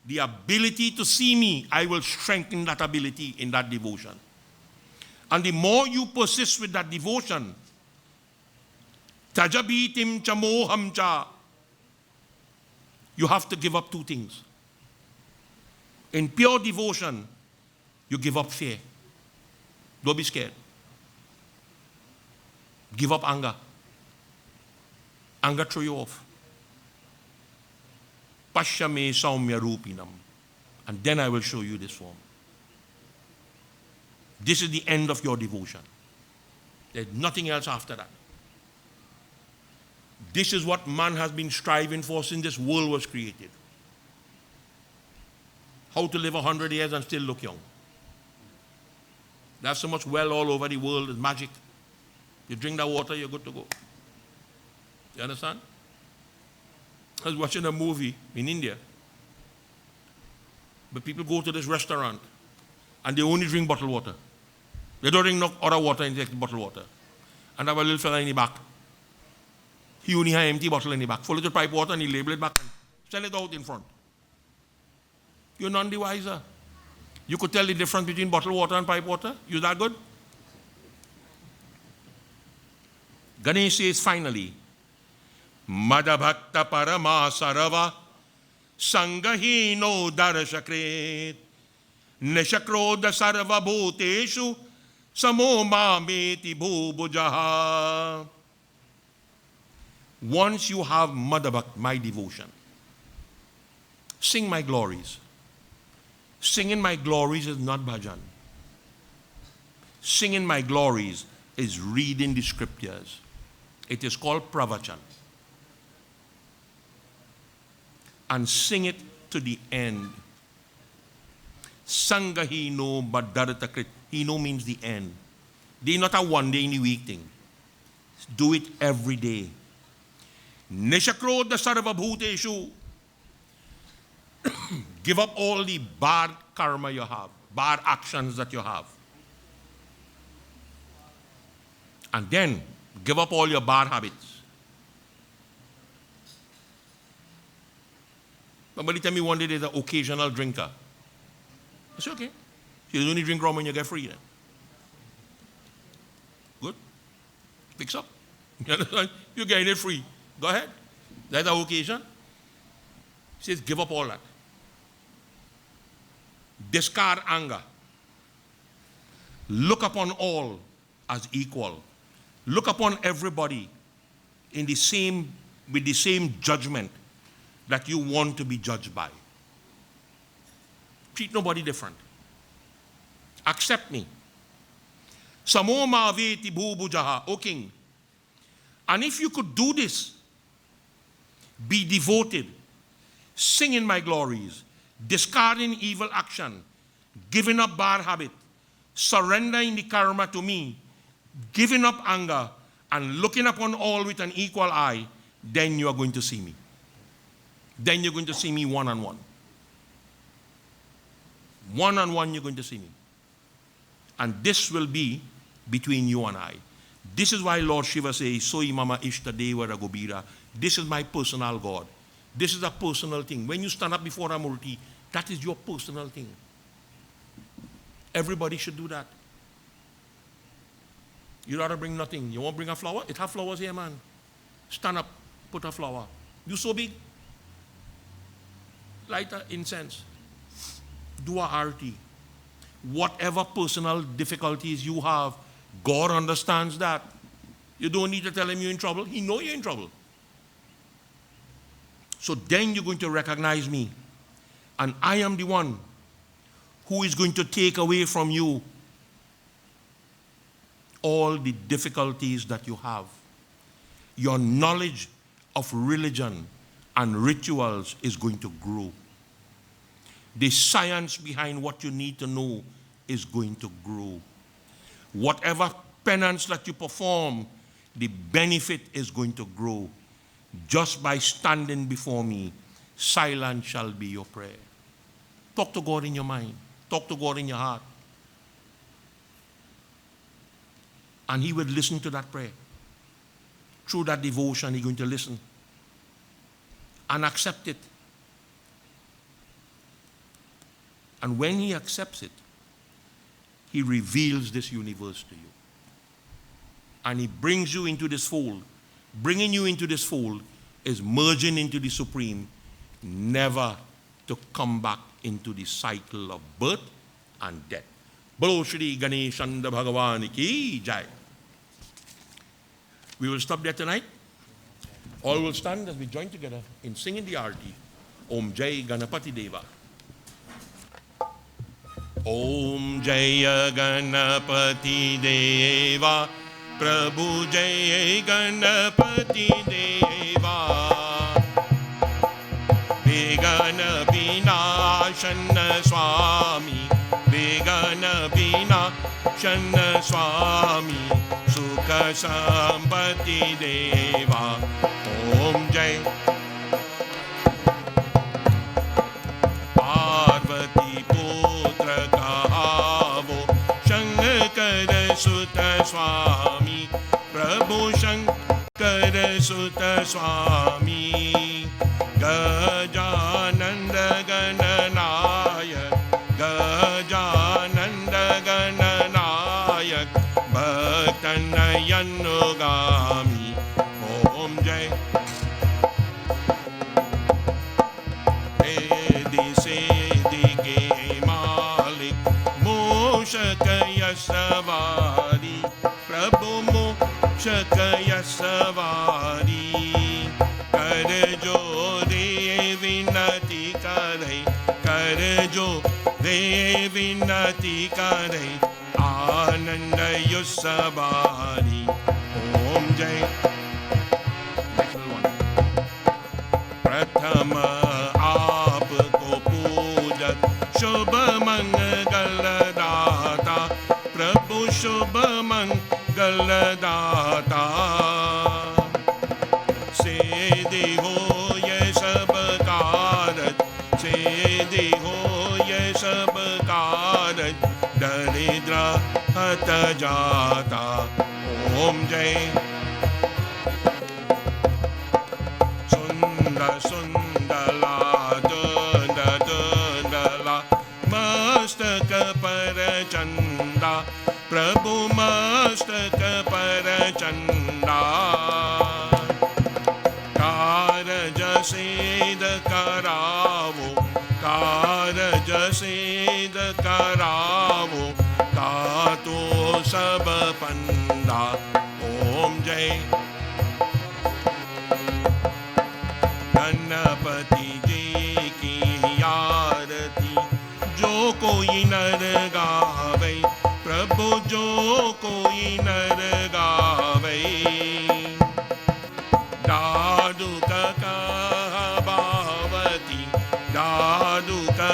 the ability to see me. I will strengthen that ability in that devotion. And the more you persist with that devotion, tajabitim chamohamcha, you have to give up two things. In pure devotion, you give up fear. Don't be scared. Give up anger. Anger throw you off. Pashyame saumya rupinam. And then I will show you this form. This is the end of your devotion. There's nothing else after that. This is what man has been striving for since this world was created. How to live 100 years and still look young. There's so much well all over the world. It's magic. You drink that water, you're good to go. You understand? I was watching a movie in India. But people go to this restaurant and they only drink bottled water. They don't drink no other water and take bottled water. And I have a little fella in the back. He only has an empty bottle in the back. Full of the pipe water and he label it back and sell it out in front. You're none the wiser. You could tell the difference between bottled water and pipe water? You that good? Ganesh says finally, Madhabhakta Parama Sarava Sangahino Darashakret Neshakroda Sarva Bhuteshu Samoma Meti Bhubujaha. Once you have Madhabhakta, my devotion, sing my glories. Singing my glories is not bhajan. Singing my glories is reading the scriptures. It is called pravachan. And sing it to the end. Sangahino Badaratakrit. Hino means the end. They not a one day in the week thing. Do it every day. Nishakroda sarva bhuteshu. Give up all the bad karma you have, bad actions that you have. And then give up all your bad habits. Somebody tell me one day there's an occasional drinker. I say, okay. You only drink rum when you get free then. Good. Fix up. You're getting it free. Go ahead. That's an occasion. He says, give up all that. Discard anger. Look upon all as equal. Look upon everybody in the same, with the same judgment that you want to be judged by. Treat nobody different. Accept me. Samoma veti bhubujaha, O king. And if you could do this, be devoted, sing in my glories, discarding evil action, giving up bad habit, surrendering the karma to me, giving up anger, and looking upon all with an equal eye, then you are going to see me. Then you're going to see me one-on-one. One-on-one, you're going to see me. And this will be between you and I. This is why Lord Shiva says, Soi Mama Ishta Deva Ragobira. This is my personal God. This is a personal thing. When you stand up before a Murti, that is your personal thing. Everybody should do that. You rather bring nothing. You won't bring a flower? It have flowers here, man. Stand up, put a flower. You so big. Light an incense. Do a arti. Whatever personal difficulties you have, God understands that. You don't need to tell him you're in trouble. He knows you're in trouble. So then you're going to recognize me. And I am the one who is going to take away from you all the difficulties that you have. Your knowledge of religion and rituals is going to grow. The science behind what you need to know is going to grow. Whatever penance that you perform, the benefit is going to grow. Just by standing before me, silent shall be your prayer. Talk to God in your mind. Talk to God in your heart. And he will listen to that prayer. Through that devotion, he's going to listen and accept it. And when he accepts it, he reveals this universe to you. And he brings you into this fold. Bringing you into this fold is merging into the Supreme, never to come back into the cycle of birth and death. Bolo Shri Ganesh and Bhagavan ki Jai. We will stop there tonight. All will stand as we join together in singing the arti. Om Jai Ganapati Deva. Om Jaya Ganapati Deva. Prabhu Jai Ganapati Deva. Vigana Vinashana Swami. Vigana Vinashana Swami. Sukha Sambati Deva. Om Jai. Parvati Putra Kahavo. Shankara Sutta Swami. Prabhu Shankara Sutta Swami. Gajananda Gananayak. Gajananda Gananayak. Bhaktanayanugami. Om Jai. Edi Sedi Ke Malik. Moshakaya Savari. Prabhu Moshakaya Savari. Karjo Devi Nati Karai. Karjo Devi Nati Karai. Ananda Yusabari. Om Jai. Next one. Prathama aapko pujat. Shubha Mangal Data. Prabhu Shubha Mangal Data. Siddhi ho ye sab kaarat. Siddhi ho ye sab kaarat. Daridra Hata Jata. Om Jai. Sunda Sundala Dunda Dundala. Mastaka Parachanda. Prabhu Mastaka Parachanda. Karaja Siddha Karavo. Karaja Siddha Karavo. Kato Sab Panda. Om Jai. Ganapati Ji ki Aarati. Jo koi nar gaave. Prabhu jo koi nar gaave. Dadu ka bhavati. Dadu ka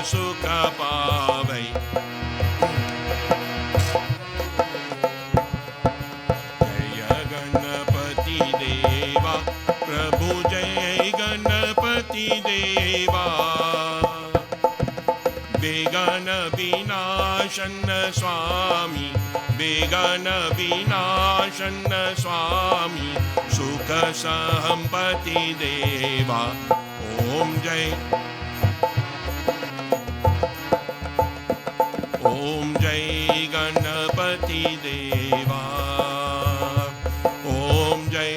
सुख पावै। जय गणपति देवा प्रभु जय गणपति देवा। बेगन विनाशन स्वामी बेगन विनाशन स्वामी सुख संपत्ति देवा। ओम जय गणपति देवा। ओम जय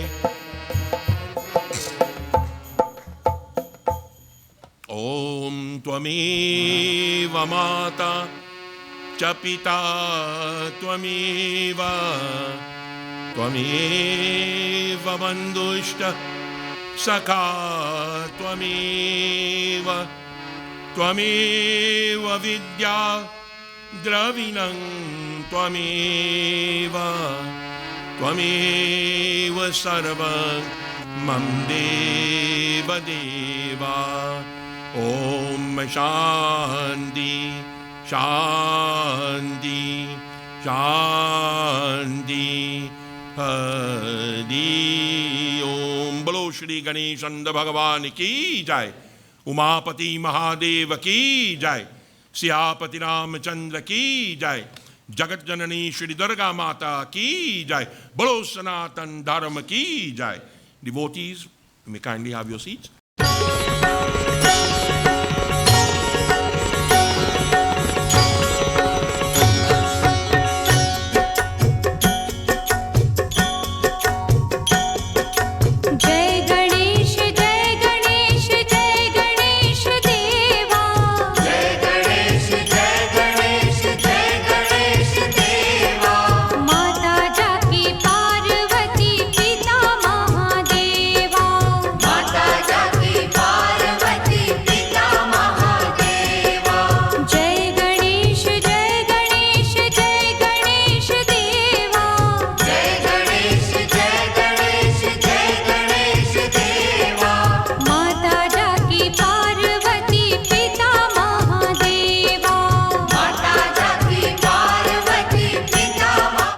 ओम त्वमेव माता च पिता त्वमेव त्वमेव बन्धुश्च सखा त्वमेव त्वमेव विद्या द्रविणं त्वमेव त्वमेव सर्वं मम देव देवा। ओम शांति शांति शांति हरि ओम। बोलो श्री गणेश भगवान की जय। उमापति महादेव की जय। सियापति रामचंद्र की जय। जगत जननी श्री दुर्गा माता की जय। बोलो सनातन धर्म की जय। Devotees, you may kindly have your seats.